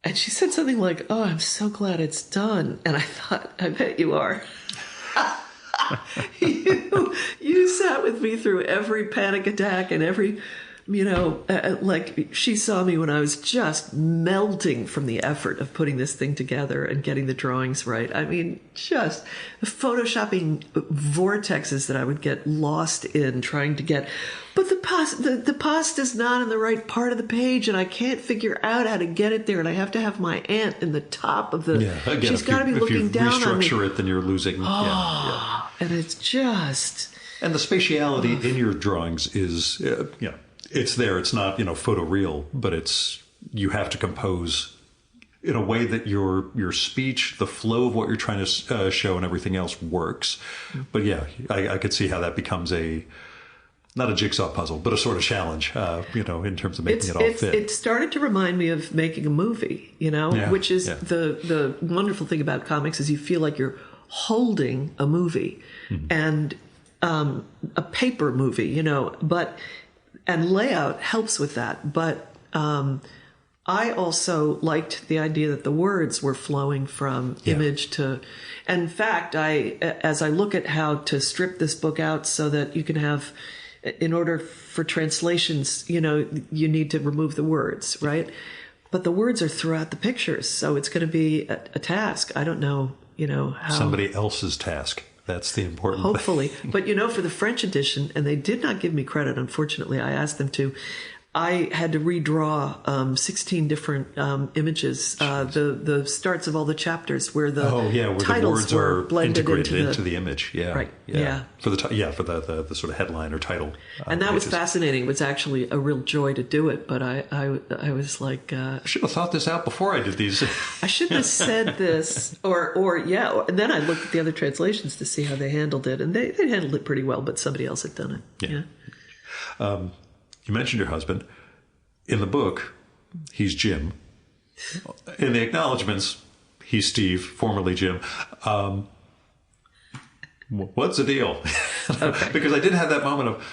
something like, "Oh, I'm so glad it's done." And I thought, I bet you are. You sat with me through every panic attack and every, like she saw me when I was just melting from the effort of putting this thing together and getting the drawings right. I mean, just the photoshopping vortexes that I would get lost in trying to get, but the pasta's not in the right part of the page, and I can't figure out how to get it there, and I have to have my aunt in the top of the.
Yeah, again,
she's got to be looking down on me.
If you restructure it, then you're losing.
And it's just.
And the spatiality in your drawings is, it's there. It's not, photoreal, but you have to compose in a way that your speech, the flow of what you're trying to show and everything else works. But I could see how that becomes not a jigsaw puzzle, but a sort of challenge, in terms of making it all fit.
It started to remind me of making a movie, which is the wonderful thing about comics is you feel like you're holding a movie and a paper movie, and layout helps with that. But I also liked the idea that the words were flowing from image to. And in fact, as I look at how to strip this book out so that you can have, in order for translations, you need to remove the words, right? But the words are throughout the pictures, so it's going to be a task. I don't know, how.
Somebody else's task. That's the important thing.
Hopefully. But, for the French edition, and they did not give me credit, unfortunately. I asked them to. I had to redraw 16 different images, the starts of all the chapters where the titles were blended
into the image. Yeah,
right.
For the sort of headline or title.
And that was fascinating. It was actually a real joy to do it. But I was like,
I should have thought this out before I did these.
I shouldn't have said this, And then I looked at the other translations to see how they handled it, and they handled it pretty well. But somebody else had done it.
Yeah. You mentioned your husband. In the book, he's Jim. In the acknowledgments, he's Steve, formerly Jim. What's the deal?
Okay.
Because I did have that moment of,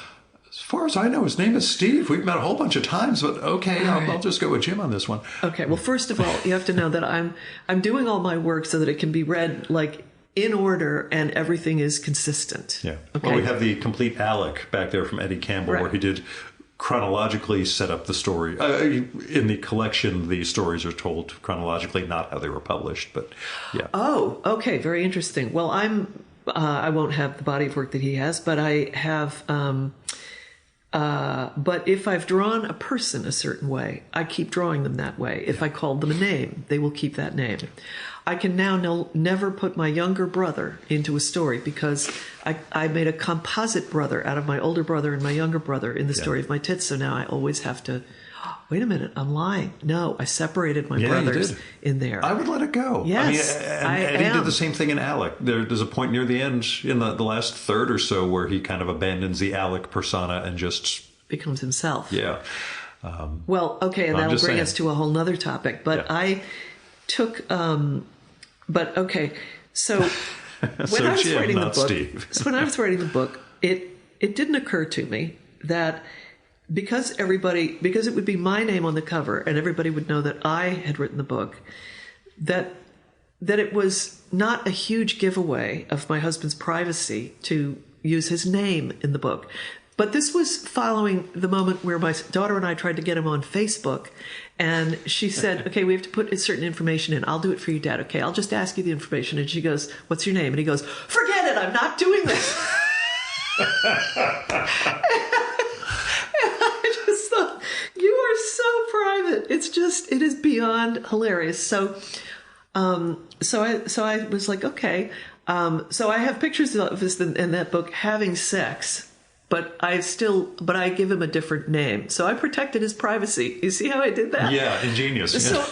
as far as I know, his name is Steve. We've met a whole bunch of times, but okay, I'll just go with Jim on this one.
Okay. Well, first of all, you have to know that I'm doing all my work so that it can be read like in order and everything is consistent.
Yeah.
Okay.
Well, we have the complete Alec back there from Eddie Campbell, where he did chronologically set up the story. In the collection, the stories are told chronologically, not how they were published, but yeah.
Oh, okay. Very interesting. Well, I won't have the body of work that he has, but I have, but if I've drawn a person a certain way, I keep drawing them that way. If I called them a name, they will keep that name. I can now never put my younger brother into a story because I made a composite brother out of my older brother and my younger brother in the story of my tits. So now I always have to, wait a minute, I'm lying. No, I separated my brothers in there.
I would let it go.
Yes,
Eddie did the same thing in Alec. There's a point near the end in the last third or so where he kind of abandons the Alec persona and just
becomes himself.
Yeah.
Well, okay, and that'll bring us to a whole nother topic. But
Yeah.
I took, but okay, so when I was
Jim,
writing the
not
book,
Steve.
so when I was writing the book, it didn't occur to me that because it would be my name on the cover and everybody would know that I had written the book, that it was not a huge giveaway of my husband's privacy to use his name in the book. But this was following the moment where my daughter and I tried to get him on Facebook. And she said, okay, we have to put certain information in. I'll do it for you, Dad. Okay, I'll just ask you the information. And she goes, what's your name? And he goes, forget it. I'm not doing this. I just thought, you are so private. It is beyond hilarious. So I was like, okay. So I have pictures of this in that book having sex, but I give him a different name. So I protected his privacy. You see how I did that?
Yeah, ingenious.
So,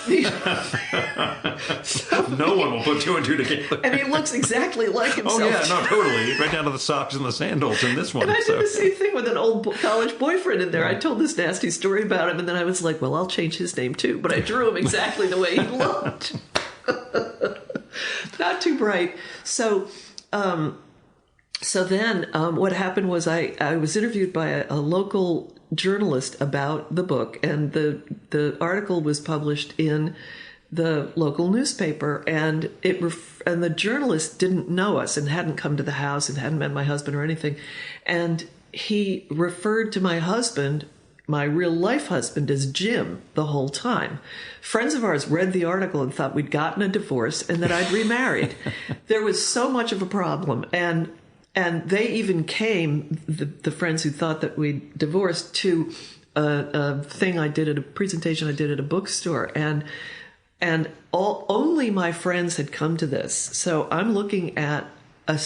No one will put two and two together.
And he looks exactly like himself.
Oh, yeah, no, totally. Right down to the socks and the sandals in this one.
And I did the same thing with an old college boyfriend in there. I told this nasty story about him, and then I was like, well, I'll change his name too. But I drew him exactly the way he looked. Not too bright. So then what happened was I was interviewed by a local journalist about the book, and the article was published in the local newspaper, and and the journalist didn't know us and hadn't come to the house and hadn't met my husband or anything, and he referred to my husband, my real life husband, as Jim the whole time. Friends of ours read the article and thought we'd gotten a divorce and that I'd remarried. There was so much of a problem, and they even came, the friends who thought that we'd divorced, to a presentation I did at a bookstore, and only my friends had come to this. So I'm looking at a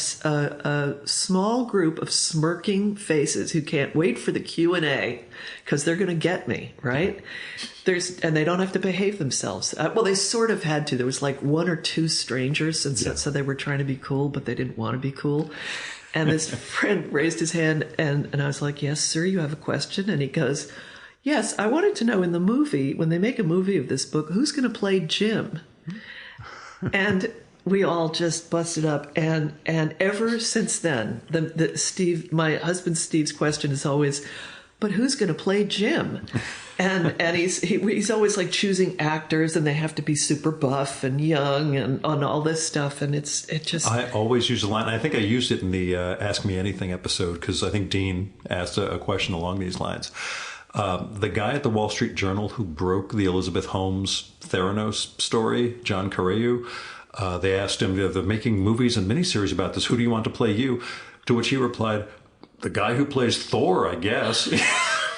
small group of smirking faces who can't wait for the Q&A because they're going to get me, right? And they don't have to behave themselves. Well, they sort of had to. There was like one or two strangers, and so they were trying to be cool, but they didn't want to be cool. And this friend raised his hand, and I was like, yes, sir, you have a question? And he goes, yes, I wanted to know, in the movie, when they make a movie of this book, who's going to play Jim? And we all just busted up, and ever since then, my husband Steve's question is always, but who's going to play Jim? And he's always like choosing actors, and they have to be super buff and young and on all this stuff, and it just.
I always use the line. I think I used it in the Ask Me Anything episode because I think Dean asked a question along these lines. The guy at the Wall Street Journal who broke the Elizabeth Holmes Theranos story, John Carreyrou. They asked him, they're making movies and miniseries about this. Who do you want to play you? To which he replied, the guy who plays Thor, I guess.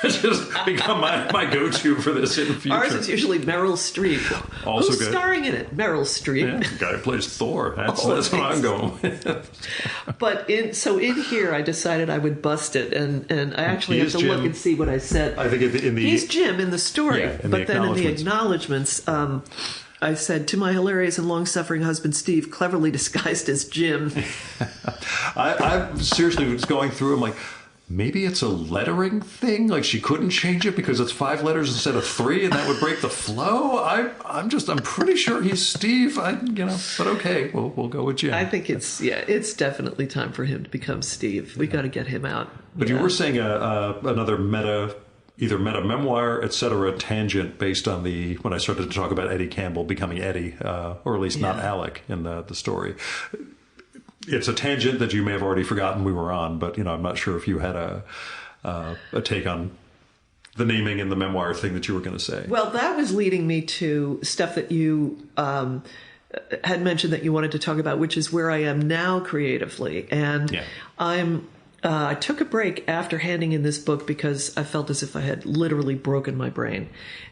It's just become my go-to for this in the future.
Ours is usually Meryl Streep.
Also
Who's
good.
starring in it? Meryl Streep.
Yeah, the guy who plays Thor. That's what I'm going with.
But in here, I decided I would bust it, and I actually have to look and see what I said.
I think
he's Jim in the story, but then in the acknowledgments, I said, to my hilarious and long-suffering husband, Steve, cleverly disguised as Jim.
I seriously was going through, I'm like, maybe it's a lettering thing? Like she couldn't change it because it's 5 letters instead of 3 and that would break the flow? I'm pretty sure he's Steve. But okay, we'll go with Jim.
I think it's definitely time for him to become Steve. We got to get him out.
But you were saying another either meta memoir, etc., tangent based on when I started to talk about Eddie Campbell becoming Eddie, or at least not Alec in the story. It's a tangent that you may have already forgotten we were on, but I'm not sure if you had a take on the naming and the memoir thing that you were going to say. Well,
that was leading me to stuff that you had mentioned that you wanted to talk about, which is where I am now creatively, and I took a break after handing in this book because I felt as if I had literally broken my brain.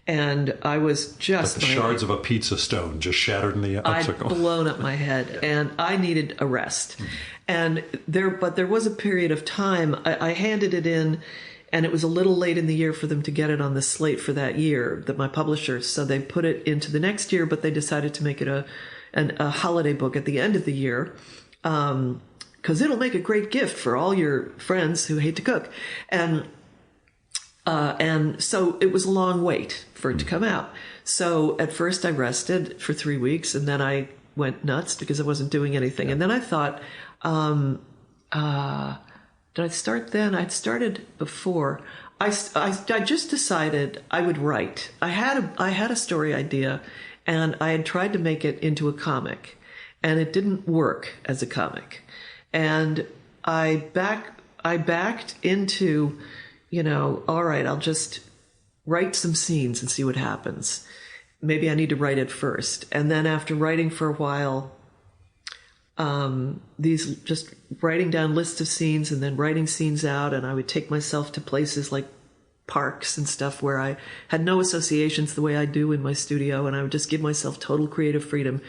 And I was just...
Like the shards of a pizza stone just shattered in the obstacle.
I'd blown up my head, and I needed a rest. But there was a period of time, I handed it in, and it was a little late in the year for them to get it on the slate for that year, my publishers. So they put it into the next year, but they decided to make it a holiday book at the end of the year. Because it'll make a great gift for all your friends who hate to cook. And And so it was a long wait for it to come out. So at first I rested for 3 weeks, and then I went nuts because I wasn't doing anything. And then I thought, did I start then? I'd started before. I just decided I would write. I had a story idea, and I had tried to make it into a comic, and it didn't work as a comic. And I backed into, all right, I'll just write some scenes and see what happens. Maybe I need to write it first. And then after writing for a while, these just writing down lists of scenes and then writing scenes out, and I would take myself to places like parks and stuff where I had no associations the way I do in my studio, and I would just give myself total creative freedom.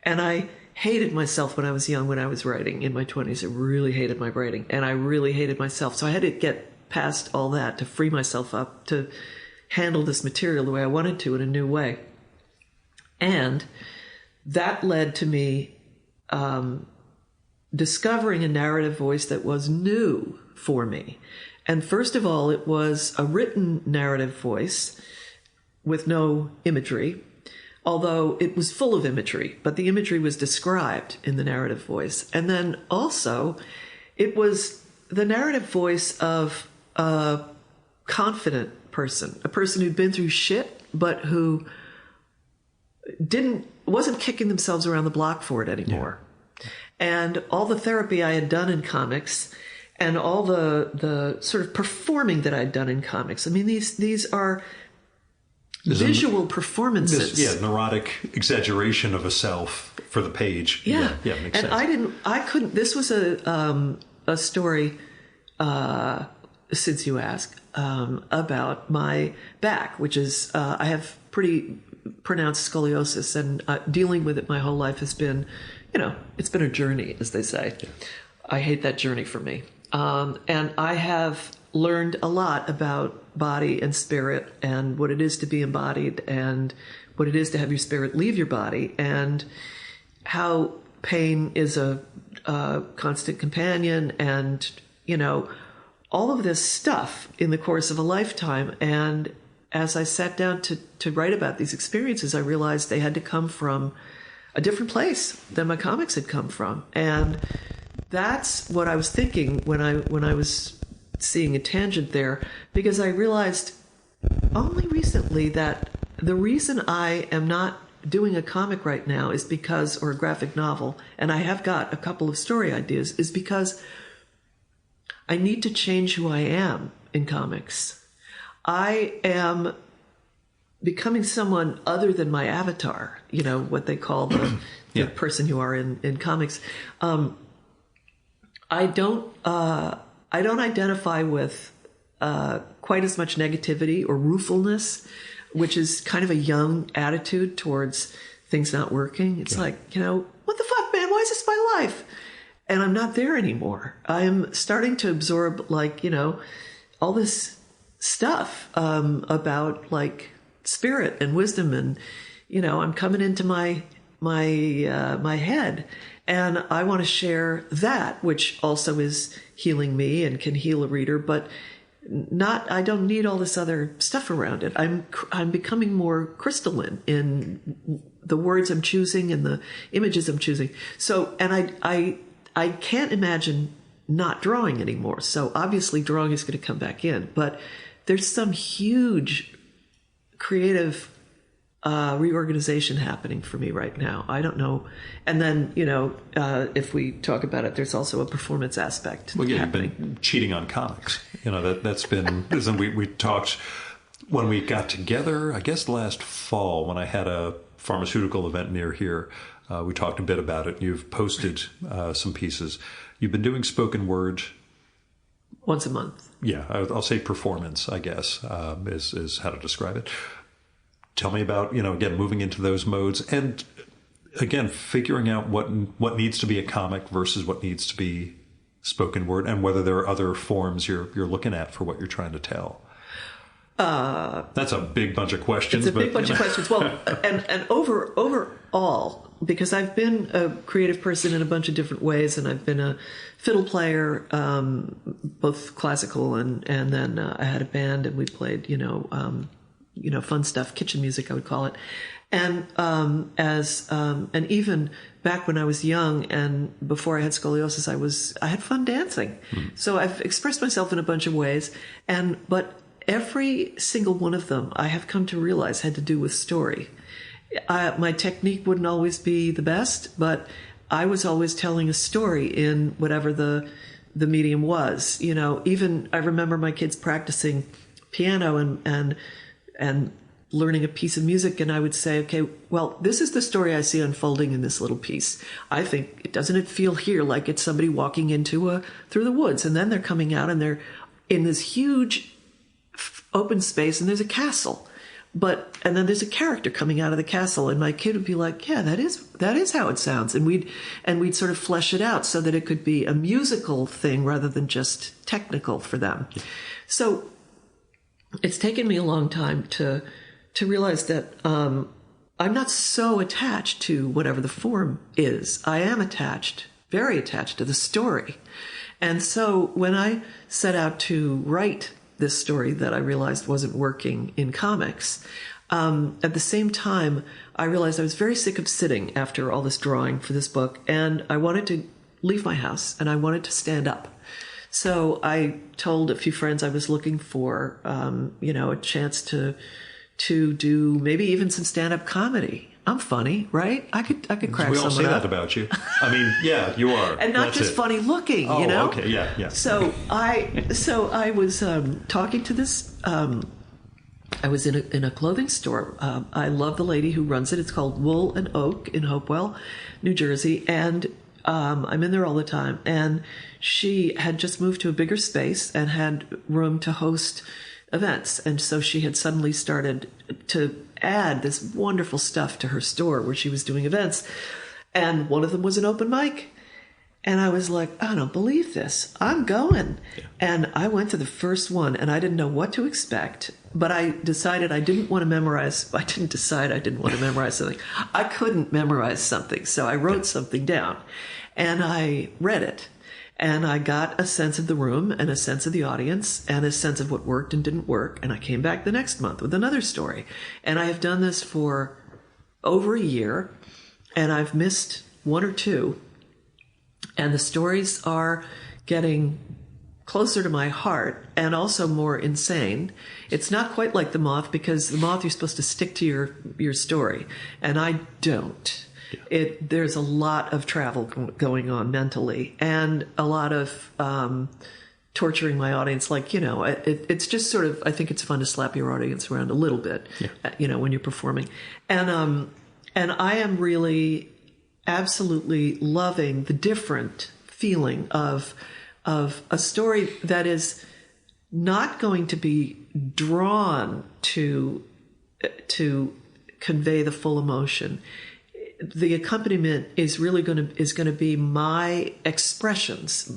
And I hated myself when I was young, when I was writing in my 20s. I really hated my writing, and I really hated myself. So I had to get past all that to free myself up to handle this material the way I wanted to in a new way. And that led to me discovering a narrative voice that was new for me. And first of all, it was a written narrative voice with no imagery, although it was full of imagery, but the imagery was described in the narrative voice. And then also, it was the narrative voice of a confident person, a person who'd been through shit, but who wasn't kicking themselves around the block for it anymore. Yeah. And all the therapy I had done in comics and all the sort of performing that I'd done in comics. I mean, these are visual performances.
Neurotic exaggeration of a self for the page.
Yeah,
makes sense.
I couldn't, this was a story, since you ask, about my back, which is, I have pretty pronounced scoliosis, and dealing with it my whole life has been, it's been a journey, as they say. Yeah. I hate that journey for me. And I have learned a lot about body and spirit and what it is to be embodied and what it is to have your spirit leave your body, and how pain is a constant companion, and, all of this stuff in the course of a lifetime. And as I sat down to write about these experiences, I realized they had to come from a different place than my comics had come from. And that's what I was thinking when I was seeing a tangent there, because I realized only recently that the reason I am not doing a comic right now is because, or a graphic novel, and I have got a couple of story ideas, is because I need to change who I am in comics. I am becoming someone other than my avatar, what they call the person you are in comics. I don't identify with quite as much negativity or ruefulness, which is kind of a young attitude towards things not working. It's like, what the fuck, man? Why is this my life? And I'm not there anymore. I'm starting to absorb, all this stuff about, spirit and wisdom, and, I'm coming into my head. And I want to share that, which also is healing me and can heal a reader, but I don't need all this other stuff around it. I'm becoming more crystalline in the words I'm choosing and the images I'm choosing. So, and I can't imagine not drawing anymore. So obviously drawing is going to come back in, but there's some huge creative reorganization happening for me right now. I don't know. And then, if we talk about it, there's also a performance aspect.
Well, you've been cheating on comics. That's been, we talked when we got together, I guess last fall, when I had a pharmaceutical event near here. We talked a bit about it. You've posted some pieces. You've been doing spoken word
once a month.
Yeah, I'll say performance, I guess, is how to describe it. Tell me about, again, moving into those modes, and again, figuring out what needs to be a comic versus what needs to be spoken word, and whether there are other forms you're looking at for what you're trying to tell. That's a big bunch of questions.
It's a big bunch of questions. Well, and overall, because I've been a creative person in a bunch of different ways, and I've been a fiddle player, both classical and then I had a band and we played, fun stuff, kitchen music, I would call it. And and even back when I was young and before I had scoliosis, I had fun dancing. So I've expressed myself in a bunch of ways, but every single one of them I have come to realize had to do with story. My technique wouldn't always be the best, but I was always telling a story in whatever the medium was. Even I remember my kids practicing piano and learning a piece of music, and I would say, okay, well, this is the story I see unfolding in this little piece. I think, doesn't it feel here like it's somebody walking through the woods, and then they're coming out and they're in this huge open space, and there's a castle. And then there's a character coming out of the castle, and my kid would be like, yeah, that is how it sounds. And we'd sort of flesh it out so that it could be a musical thing rather than just technical for them. Yeah. So it's taken me a long time to realize that I'm not so attached to whatever the form is. I am very attached to the story. And so when I set out to write this story that I realized wasn't working in comics, at the same time, I realized I was very sick of sitting after all this drawing for this book, and I wanted to leave my house, and I wanted to stand up. So I told a few friends I was looking for, a chance to do maybe even some stand-up comedy. I'm funny, right? I could crack someone up.
We all say that about you. I mean, yeah, you are.
And not just funny looking,
Oh, okay, yeah.
So I was talking to this. I was in a clothing store. I love the lady who runs it. It's called Wool and Oak in Hopewell, New Jersey, and I'm in there all the time. And she had just moved to a bigger space and had room to host events, and so she had suddenly started to add this wonderful stuff to her store where she was doing events, and one of them was an open mic. And I was like, I don't believe this. I'm going. Yeah. And I went to the first one, and I didn't know what to expect, but I decided I didn't want to memorize. I didn't decide I didn't want to memorize something. I couldn't memorize something, so I wrote something down, and I read it. And I got a sense of the room and a sense of the audience and a sense of what worked and didn't work. And I came back the next month with another story. And I have done this for over a year, and I've missed one or two. And the stories are getting closer to my heart and also more insane. It's not quite like The Moth, because The Moth, you're supposed to stick to your story. And I don't. There's a lot of travel going on mentally, and a lot of torturing my audience. It's just sort of, I think it's fun to slap your audience around a little bit, when you're performing. And I am really absolutely loving the different feeling of a story that is not going to be drawn to convey the full emotion. The accompaniment is really going to be my expressions,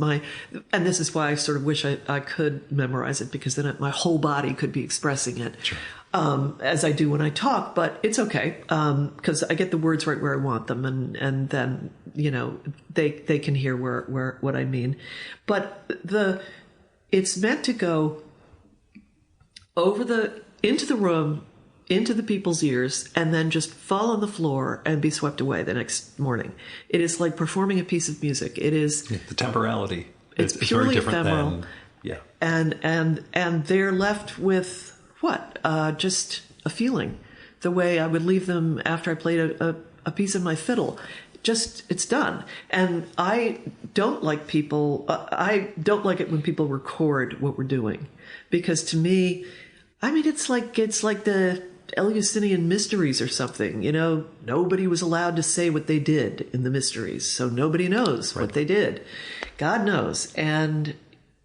and this is why I sort of wish I could memorize it, because then my whole body could be expressing it, sure. As I do when I talk. But it's okay, because I get the words right where I want them, and then they can hear where what I mean. But it's meant to go into the room, into the people's ears, and then just fall on the floor and be swept away the next morning. It is like performing a piece of music. It is
the temporality.
It's purely
very different
ephemeral. And they're left with what? Just a feeling. The way I would leave them after I played a piece of my fiddle. Just, it's done. And I don't like I don't like it when people record what we're doing, because to me, I mean, it's like the Eleusinian mysteries or something. Nobody was allowed to say what they did in the mysteries, so nobody knows what they did. God knows. And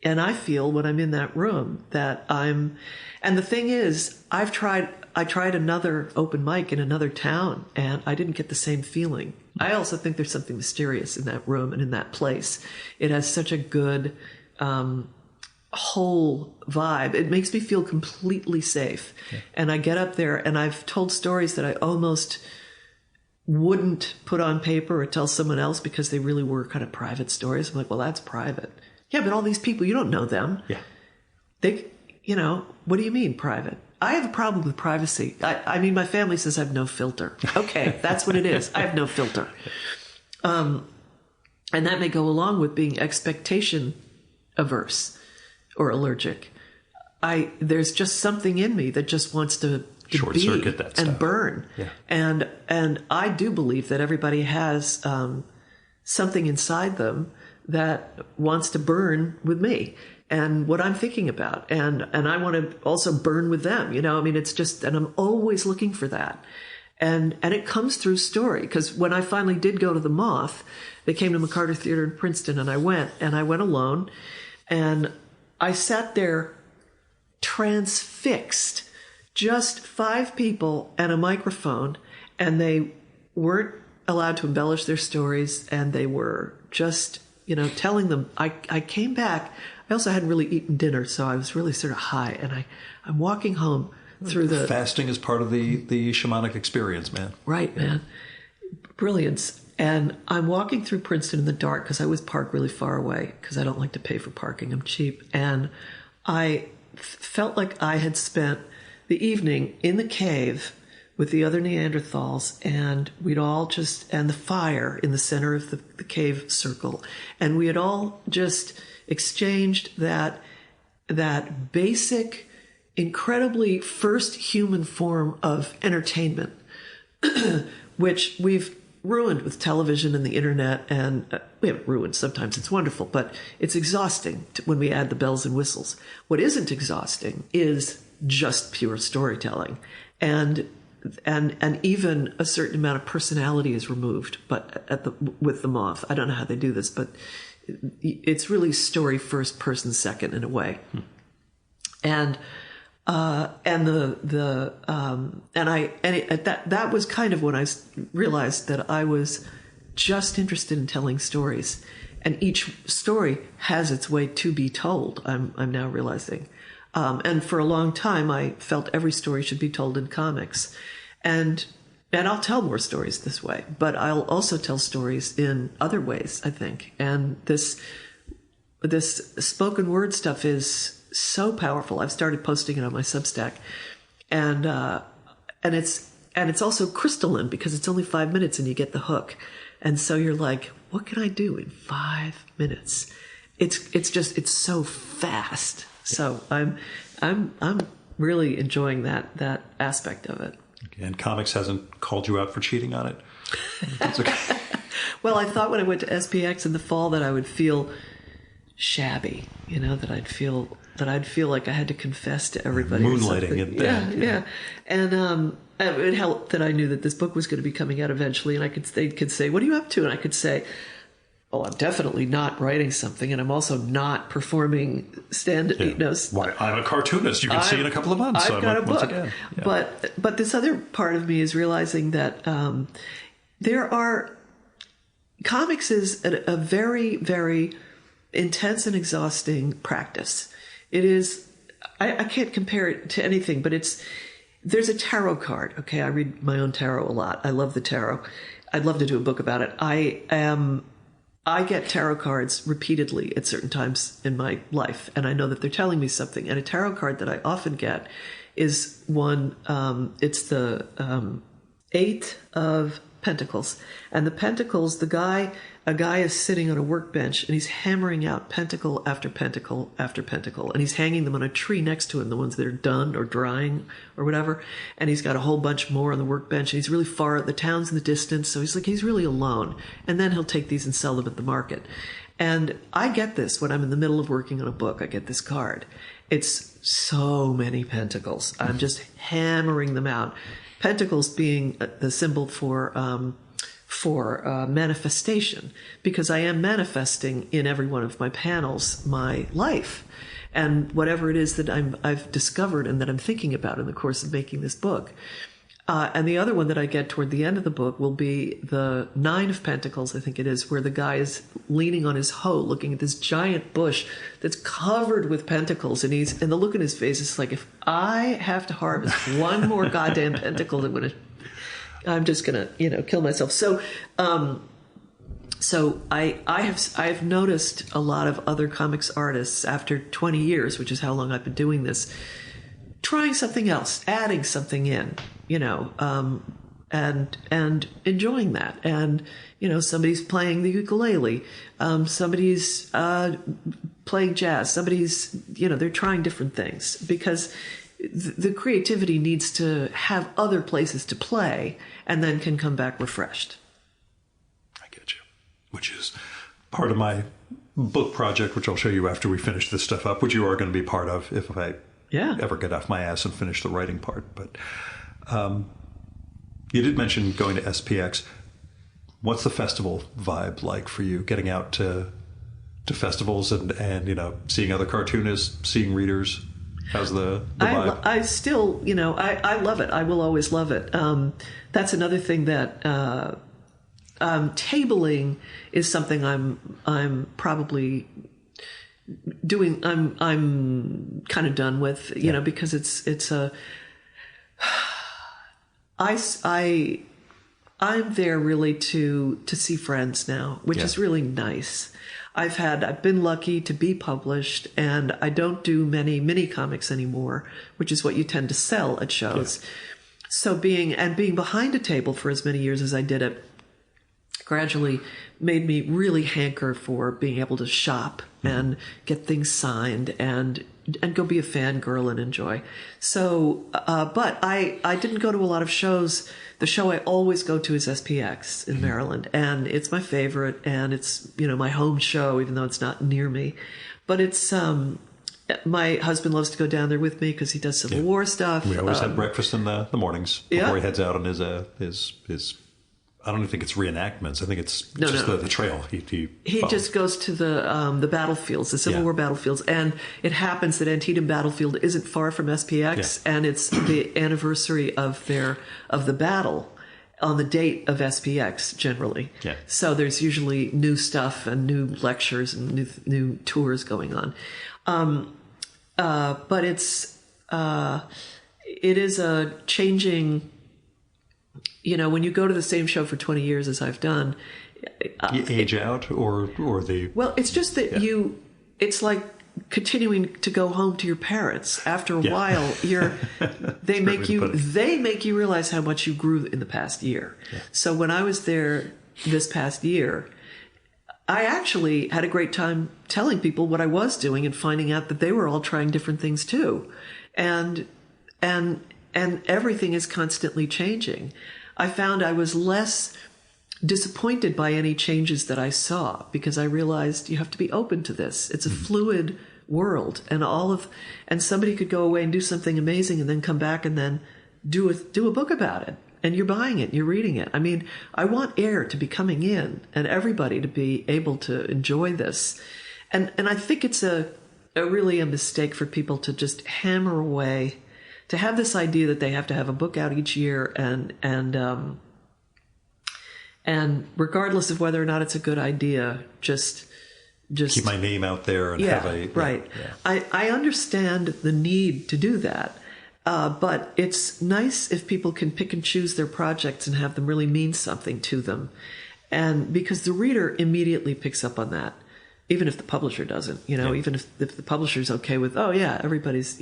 I feel when I'm in that room that and the thing is, I tried another open mic in another town, and I didn't get the same feeling. I also think there's something mysterious in that room and in that place. It has such a good whole vibe. It makes me feel completely safe. Yeah. And I get up there, and I've told stories that I almost wouldn't put on paper or tell someone else because they really were kind of private stories. I'm like, well, that's private. Yeah, but all these people, you don't know them.
Yeah.
They, what do you mean private? I have a problem with privacy. I mean, my family says I have no filter. Okay, that's what it is. I have no filter. And that may go along with being expectation averse or allergic. There's just something in me that just wants to
short
be
circuit that stuff
and burn.
Yeah.
And I do believe that everybody has something inside them that wants to burn with me and what I'm thinking about. And I want to also burn with them, it's just, and I'm always looking for that. And it comes through story, because when I finally did go to the Moth, they came to McCarter Theater in Princeton, and I went alone, and I sat there transfixed, just 5 people and a microphone, and they weren't allowed to embellish their stories, and they were just, telling them. I came back. I also hadn't really eaten dinner, so I was really sort of high, and I'm walking home through the...
Fasting is part of the shamanic experience, man.
Right, man. Brilliance. And I'm walking through Princeton in the dark, because I was parked really far away, because I don't like to pay for parking. I'm cheap. And I felt like I had spent the evening in the cave with the other Neanderthals, and we'd all just... and the fire in the center of the cave circle. And we had all just exchanged that basic... incredibly first human form of entertainment, which we've ruined with television and the internet. And we haven't ruined, sometimes it's wonderful, but it's exhausting when we add the bells and whistles. What isn't exhausting is just pure storytelling. And even a certain amount of personality is removed, but with the Moth. I don't know how they do this, but it's really story first, person second in a way. That was kind of when I realized that I was just interested in telling stories, and each story has its way to be told. I'm now realizing, and for a long time I felt every story should be told in comics, and I'll tell more stories this way, but I'll also tell stories in other ways, I think. And this spoken word stuff is so powerful. I've started posting it on my Substack, and it's also crystalline, because it's only 5 minutes and you get the hook. And so you're like, what can I do in 5 minutes? It's so fast. So I'm really enjoying that aspect of it.
And comics hasn't called you out for cheating on it. That's okay.
Well, I thought when I went to SPX in the fall that I would feel shabby, that I'd feel like I had to confess to everybody.
Moonlighting at that.
Yeah. And it helped that I knew that this book was going to be coming out eventually, and they could say, "What are you up to?" And I could say, "Oh, I'm definitely not writing something, and I'm also not performing
Why, I'm a cartoonist. You can see in a couple of months.
I've got a book. Yeah. But this other part of me is realizing that comics is a very, very intense and exhausting practice. It is, I can't compare it to anything, but there's a tarot card. Okay, I read my own tarot a lot. I love the tarot. I'd love to do a book about it. I get tarot cards repeatedly at certain times in my life, and I know that they're telling me something. And a tarot card that I often get is one, it's the 8 of Pentacles. And the Pentacles, a guy is sitting on a workbench, and he's hammering out pentacle after pentacle after pentacle, and he's hanging them on a tree next to him, the ones that are done or drying or whatever. And he's got a whole bunch more on the workbench, and he's really far, the town's in the distance, so he's really alone. And then he'll take these and sell them at the market. And I get this when I'm in the middle of working on a book. I get this card. It's so many pentacles. I'm just hammering them out. Pentacles being the symbol for manifestation, because I am manifesting in every one of my panels my life and whatever it is that I've discovered and that I'm thinking about in the course of making this book. And the other one that I get toward the end of the book will be the 9 of Pentacles, I think it is, where the guy is leaning on his hoe, looking at this giant bush that's covered with pentacles, and the look in his face is like, if I have to harvest one more goddamn pentacle, I'm going to I'm just going to, kill myself. So, I've noticed a lot of other comics artists after 20 years, which is how long I've been doing this, trying something else, adding something in, and enjoying that. And, somebody's playing the ukulele, somebody's playing jazz, somebody's, they're trying different things because the creativity needs to have other places to play and then can come back refreshed.
I get you. Which is part of my book project, which I'll show you after we finish this stuff up, which you are going to be part of if I ever get off my ass and finish the writing part. But you did mention going to SPX. What's the festival vibe like for you, getting out to festivals and seeing other cartoonists, seeing readers? How's the vibe?
I still, I love it. I will always love it. That's another thing that tabling is something I'm probably doing. I'm kind of done with, because it's a. I'm there really to see friends now, which is really nice. I've been lucky to be published, and I don't do many mini comics anymore, which is what you tend to sell at shows. Yeah. So being behind a table for as many years as I did it gradually made me really hanker for being able to shop and get things signed and go be a fangirl and enjoy. So, but I didn't go to a lot of shows. The show I always go to is SPX in Maryland, and it's my favorite, and it's, my home show, even though it's not near me. But it's, my husband loves to go down there with me because he does Civil War stuff.
We always have breakfast in the mornings before he heads out on his I don't even think it's reenactments. I think it's the trail. He
just goes to the battlefields, the Civil War battlefields, and it happens that Antietam Battlefield isn't far from SPX, and it's the anniversary of the battle on the date of SPX generally. Yeah. So there's usually new stuff and new lectures and new tours going on, but it is a changing. When you go to the same show for 20 years as I've done,
you age out or the...
Well, it's just that it's like continuing to go home to your parents. After a while, they make you realize how much you grew in the past year. Yeah. So when I was there this past year, I actually had a great time telling people what I was doing and finding out that they were all trying different things too. And everything is constantly changing. I found I was less disappointed by any changes that I saw because I realized you have to be open to this. It's a fluid world, and somebody could go away and do something amazing and then come back and then do a book about it. And you're buying it, you're reading it. I mean, I want air to be coming in and everybody to be able to enjoy this. And I think it's really a mistake for people to just hammer away, to have this idea that they have to have a book out each year and regardless of whether or not it's a good idea, just
keep my name out there and have a...
Right. Yeah. I understand the need to do that. But it's nice if people can pick and choose their projects and have them really mean something to them. And because the reader immediately picks up on that, even if the publisher doesn't, even if the publisher's okay with, everybody's,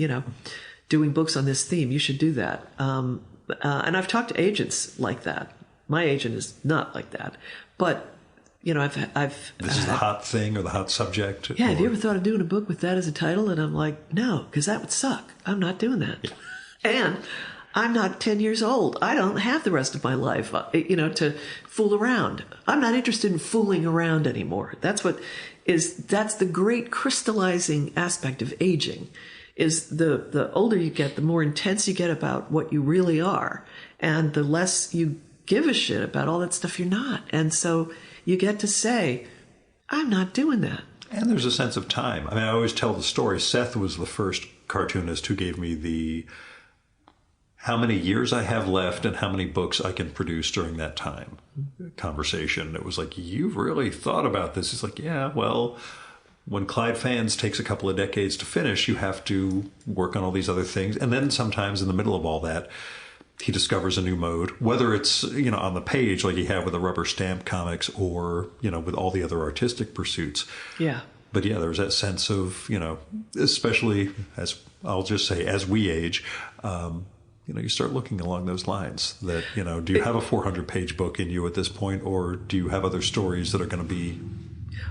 doing books on this theme, you should do that. And I've talked to agents like that. My agent is not like that. But, I've...
This is the hot thing or the hot subject?
Yeah, have you ever thought of doing a book with that as a title? And I'm like, no, because that would suck. I'm not doing that. Yeah. And I'm not 10 years old. I don't have the rest of my life, to fool around. I'm not interested in fooling around anymore. That's the great crystallizing aspect of aging, is the older you get, the more intense you get about what you really are. And the less you give a shit about all that stuff you're not. And so you get to say, I'm not doing that.
And there's a sense of time. I mean, I always tell the story. Seth was the first cartoonist who gave me the how many years I have left and how many books I can produce during that time conversation. It was like, you've really thought about this. It's like, yeah, well, when Clyde Fans takes a couple of decades to finish, you have to work on all these other things. And then sometimes in the middle of all that, he discovers a new mode, whether it's, on the page like he had with the rubber stamp comics or, with all the other artistic pursuits.
Yeah.
But yeah, there's that sense of, especially as I'll just say, as we age, you start looking along those lines that, do you have a 400-page book in you at this point, or do you have other stories that are going to be...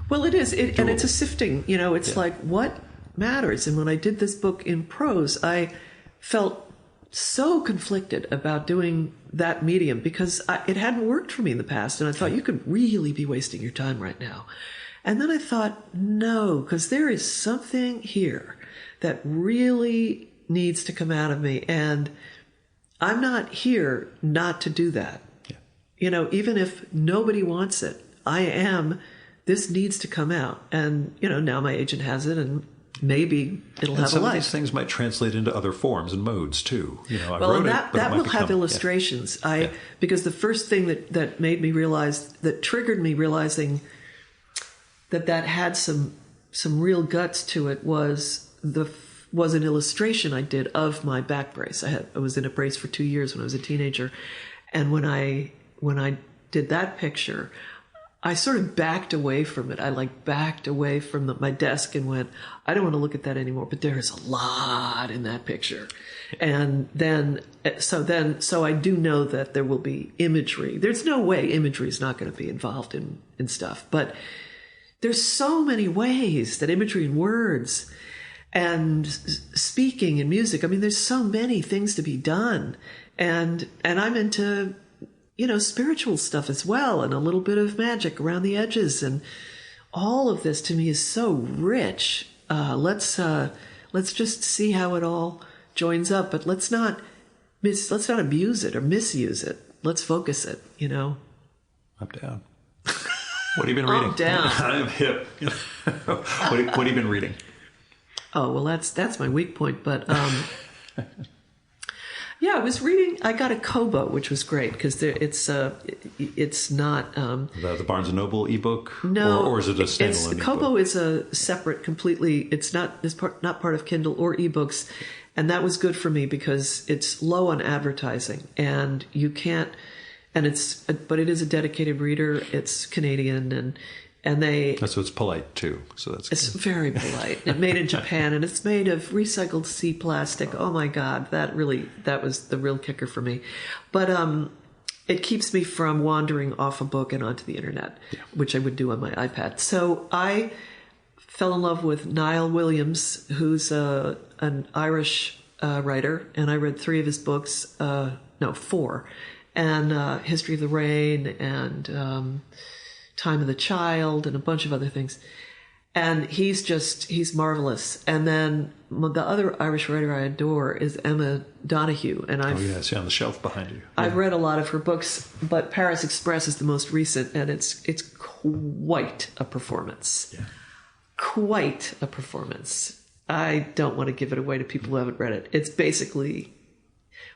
Well, it is. And it's a sifting, it's like, what matters? And when I did this book in prose, I felt so conflicted about doing that medium because it hadn't worked for me in the past. And I thought, you could really be wasting your time right now. And then I thought, no, because there is something here that really needs to come out of me. And I'm not here not to do that. Yeah. Even if nobody wants it, this needs to come out. And, now my agent has it, and maybe it'll have a life.
Some of these things might translate into other forms and modes too. I wrote
that will have illustrations. Because the first thing that made me realize, that triggered me realizing that had some real guts to it was an illustration I did of my back brace. I was in a brace for 2 years when I was a teenager, and when I did that picture, I sort of backed away from it. I backed away from my desk and went, I don't want to look at that anymore, but there is a lot in that picture. And so I do know that there will be imagery. There's no way imagery is not going to be involved in stuff, but there's so many ways that imagery and words and speaking and music, there's so many things to be done. And I'm into spiritual stuff as well, and a little bit of magic around the edges, and all of this to me is so rich. Let's just see how it all joins up, but let's not abuse it or misuse it. Let's focus it.
I'm down. What have you been reading?
I'm down.
I'm hip. What have you been reading?
Oh well, that's my weak point, but. Yeah, I was reading. I got a Kobo, which was great because it's not
the Barnes and Noble ebook.
No,
or is it a standalone ebook?
Kobo is a separate, completely. It's not part of Kindle or ebooks, and that was good for me because it's low on advertising, and you can't. But it is a dedicated reader. It's Canadian, and they.
So it's polite too. So
it's very polite. It's made in Japan, and it's made of recycled sea plastic. Oh my God, that was the real kicker for me. But it keeps me from wandering off a book and onto the internet, which I would do on my iPad. So I fell in love with Niall Williams, who's an Irish writer, and I read 3 of his books. 4, and History of the Rain and. Time of the Child and a bunch of other things. And he's marvelous. And then the other Irish writer I adore is Emma Donoghue. And
I see on the shelf behind you. Yeah.
I've read a lot of her books, but Paris Express is the most recent, and it's quite a performance. Yeah. Quite a performance. I don't want to give it away to people who haven't read it. It's basically,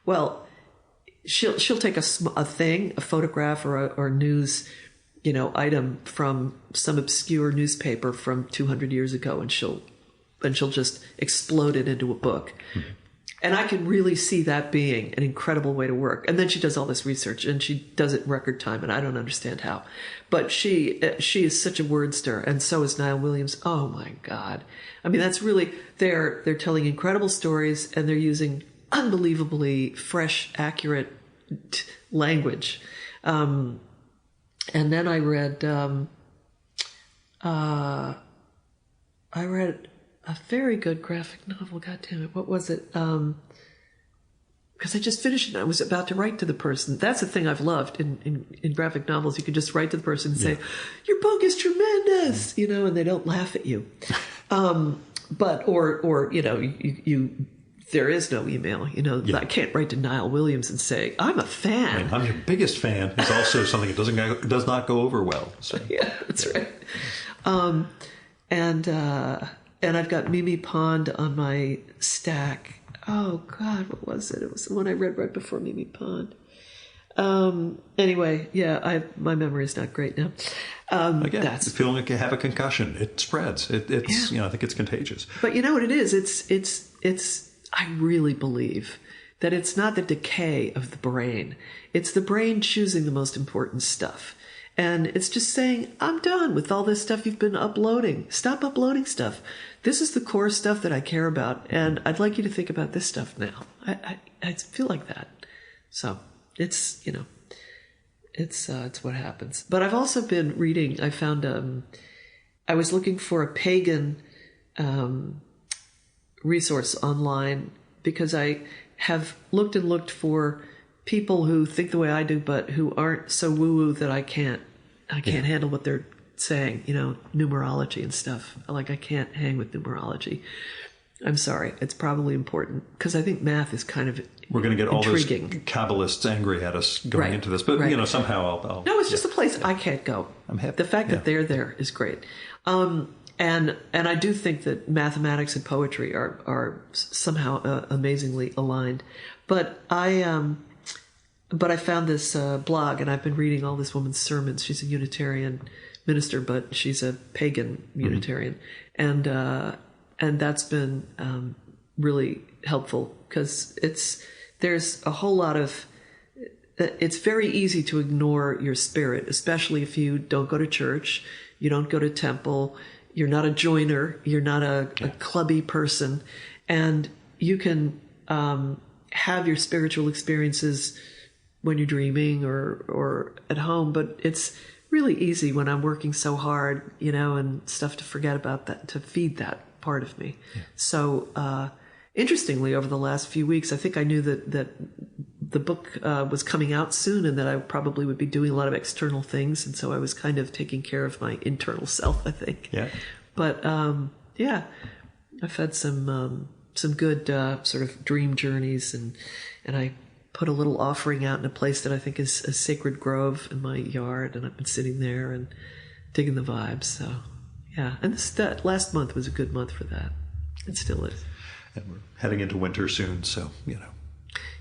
well, she'll take a photograph or news item from some obscure newspaper from 200 years ago, and she'll just explode it into a book. Mm-hmm. And I can really see that being an incredible way to work. And then she does all this research, and she does it in record time, and I don't understand how. But she is such a wordster, and so is Niall Williams. Oh my God! That's really they're telling incredible stories, and they're using unbelievably fresh, accurate language. And then I read a very good graphic novel. God damn it, what was it? Because I just finished it. I was about to write to the person. That's the thing I've loved in graphic novels. You can just write to the person and say, "Your book is tremendous," and they don't laugh at you. There is no email, I can't write to Niall Williams and say, I'm a fan.
I'm your biggest fan. It's also something that does not go over well. So.
Yeah, that's right. And I've got Mimi Pond on my stack. Oh God, what was it? It was the one I read right before Mimi Pond. Anyway, my memory is not great now.
Again, that's feeling like you have a concussion. It spreads. It's I think it's contagious.
But you know what it is? It's I really believe that it's not the decay of the brain. It's the brain choosing the most important stuff. And it's just saying, I'm done with all this stuff you've been uploading. Stop uploading stuff. This is the core stuff that I care about. And I'd like you to think about this stuff now. I feel like that. So it's, it's what happens. But I've also been reading, I found, I was looking for a pagan resource online because I have looked for people who think the way I do, but who aren't so woo-woo that I can't handle what they're saying, numerology and stuff. Like, I can't hang with numerology. I'm sorry. It's probably important because I think math is kind of
We're going to get
intriguing.
All those Kabbalists angry at us going into this, but somehow I'll
No, it's just a place I can't go.
I'm happy.
The fact that they're there is great. And I do think that mathematics and poetry are somehow amazingly aligned. But I found this blog, and I've been reading all this woman's sermons. She's a Unitarian minister, but she's a pagan Unitarian, and that's been really helpful because there's a whole lot of. It's very easy to ignore your spirit, especially if you don't go to church, you don't go to temple, you're not a joiner, you're not a clubby person, and you can have your spiritual experiences when you're dreaming or at home, but it's really easy when I'm working so hard, and stuff to forget about that, to feed that part of me. Yeah. So, interestingly, over the last few weeks, I think I knew that the book was coming out soon and that I probably would be doing a lot of external things. And so I was kind of taking care of my internal self, I think. Yeah. But, I've had some good sort of dream journeys, and I put a little offering out in a place that I think is a sacred grove in my yard, and I've been sitting there and digging the vibes. So, yeah. And that last month was a good month for that. It still is.
And we're heading into winter soon, so,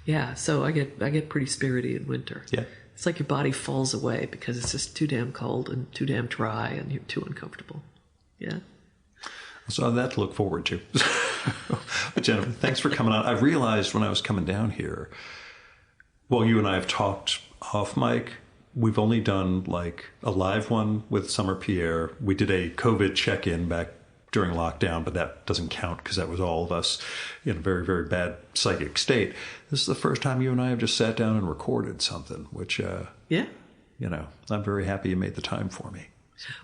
Yeah, so I get pretty spirity in winter.
Yeah.
It's like your body falls away because it's just too damn cold and too damn dry and you're too uncomfortable. Yeah.
So that to look forward to. But Jennifer, thanks for coming on. I realized when I was coming down here, well, you and I have talked off mic. We've only done like a live one with Summer Pierre. We did a COVID check-in back during lockdown, but that doesn't count because that was all of us in a very, very bad psychic state. This is the first time you and I have just sat down and recorded something, which, I'm very happy you made the time for me.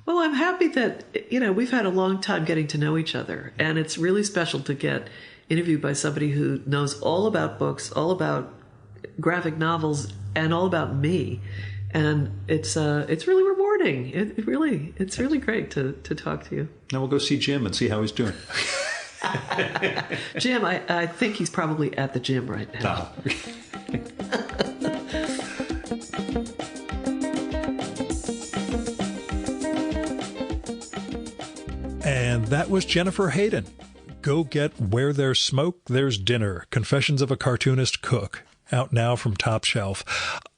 Well, I'm happy that, we've had a long time getting to know each other, and it's really special to get interviewed by somebody who knows all about books, all graphic novels, and all about me. And it's really rewarding. It's really great to talk to you.
Now we'll go see Jim and see how he's doing.
Jim, I think he's probably at the gym right now.
And that was Jennifer Hayden. Go get Where There's Smoke, There's Dinner, Confessions of a Cartoonist Cook, out now from Top Shelf.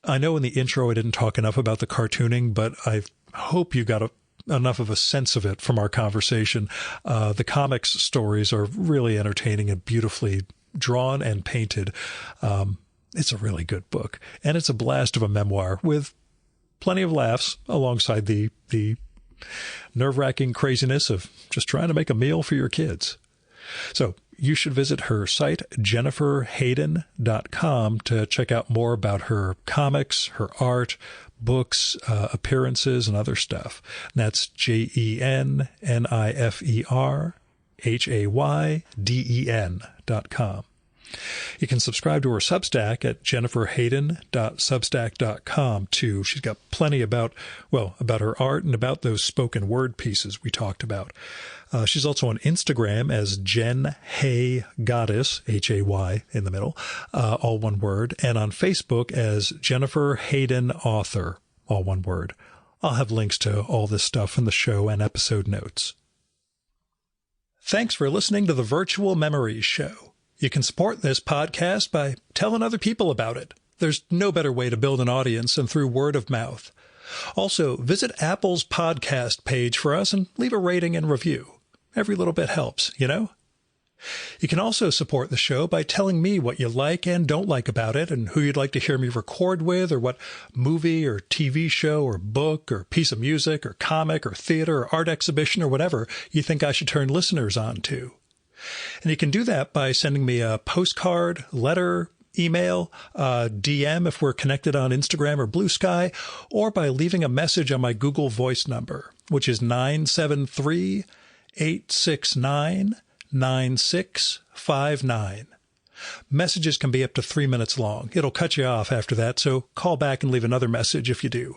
I know in the intro I didn't talk enough about the cartooning, but I hope you got enough of a sense of it from our conversation. The comics stories are really entertaining and beautifully drawn and painted. It's a really good book, and it's a blast of a memoir with plenty of laughs alongside the nerve-wracking craziness of just trying to make a meal for your kids. So you should visit her site, jenniferhayden.com, to check out more about her comics, her art, books, appearances, and other stuff. And that's JenniferHayden.com. You can subscribe to her Substack at jenniferhayden.substack.com too. She's got plenty about her art and about those spoken word pieces we talked about. She's also on Instagram as Jen Hay Goddess, Hay in the middle, all one word, and on Facebook as Jennifer Hayden Author, all one word. I'll have links to all this stuff in the show and episode notes. Thanks for listening to the Virtual Memories Show. You can support this podcast by telling other people about it. There's no better way to build an audience than through word of mouth. Also, visit Apple's podcast page for us and leave a rating and review. Every little bit helps, You can also support the show by telling me what you like and don't like about it and who you'd like to hear me record with, or what movie or TV show or book or piece of music or comic or theater or art exhibition or whatever you think I should turn listeners on to. And you can do that by sending me a postcard, letter, email, DM if we're connected on Instagram or Blue Sky, or by leaving a message on my Google Voice number, which is 973-869-9659. Messages can be up to 3 minutes long. It'll cut you off after that, so call back and leave another message if you do.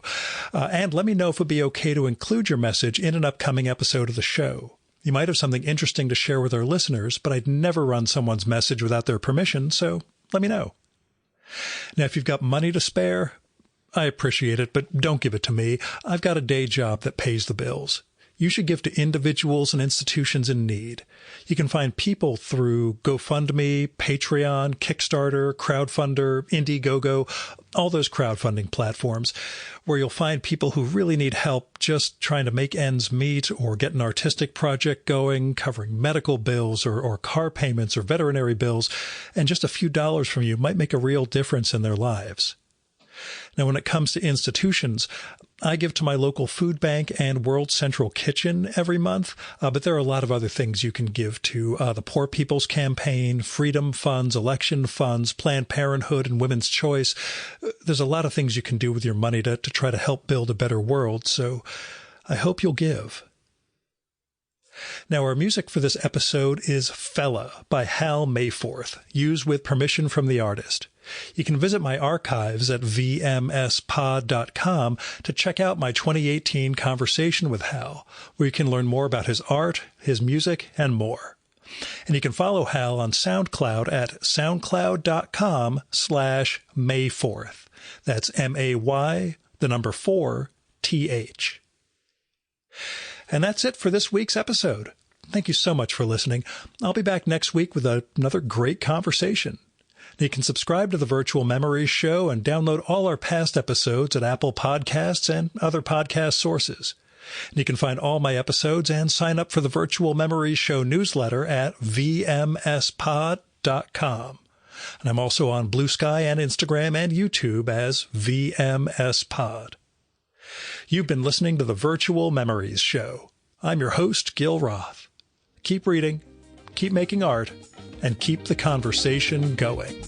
And let me know if it'd be okay to include your message in an upcoming episode of the show. You might have something interesting to share with our listeners, but I'd never run someone's message without their permission, so let me know. Now, if you've got money to spare, I appreciate it, but don't give it to me. I've got a day job that pays the bills. You should give to individuals and institutions in need. You can find people through GoFundMe, Patreon, Kickstarter, Crowdfunder, Indiegogo, all those crowdfunding platforms, where you'll find people who really need help just trying to make ends meet or get an artistic project going, covering medical bills or car payments or veterinary bills, and just a few dollars from you might make a real difference in their lives. Now, when it comes to institutions, I give to my local food bank and World Central Kitchen every month, but there are a lot of other things you can give to. The Poor People's Campaign, Freedom Funds, Election Funds, Planned Parenthood, and Women's Choice. There's a lot of things you can do with your money to try to help build a better world, so I hope you'll give. Now, our music for this episode is Fella by Hal Mayforth, used with permission from the artist. You can visit my archives at vmspod.com to check out my 2018 conversation with Hal, where you can learn more about his art, his music, and more. And you can follow Hal on SoundCloud at soundcloud.com/Mayforth. That's MAY4TH. And that's it for this week's episode. Thank you so much for listening. I'll be back next week with another great conversation. You can subscribe to the Virtual Memories Show and download all our past episodes at Apple Podcasts and other podcast sources. And you can find all my episodes and sign up for the Virtual Memories Show newsletter at vmspod.com. And I'm also on Blue Sky and Instagram and YouTube as vmspod. You've been listening to the Virtual Memories Show. I'm your host, Gil Roth. Keep reading, keep making art, and keep the conversation going.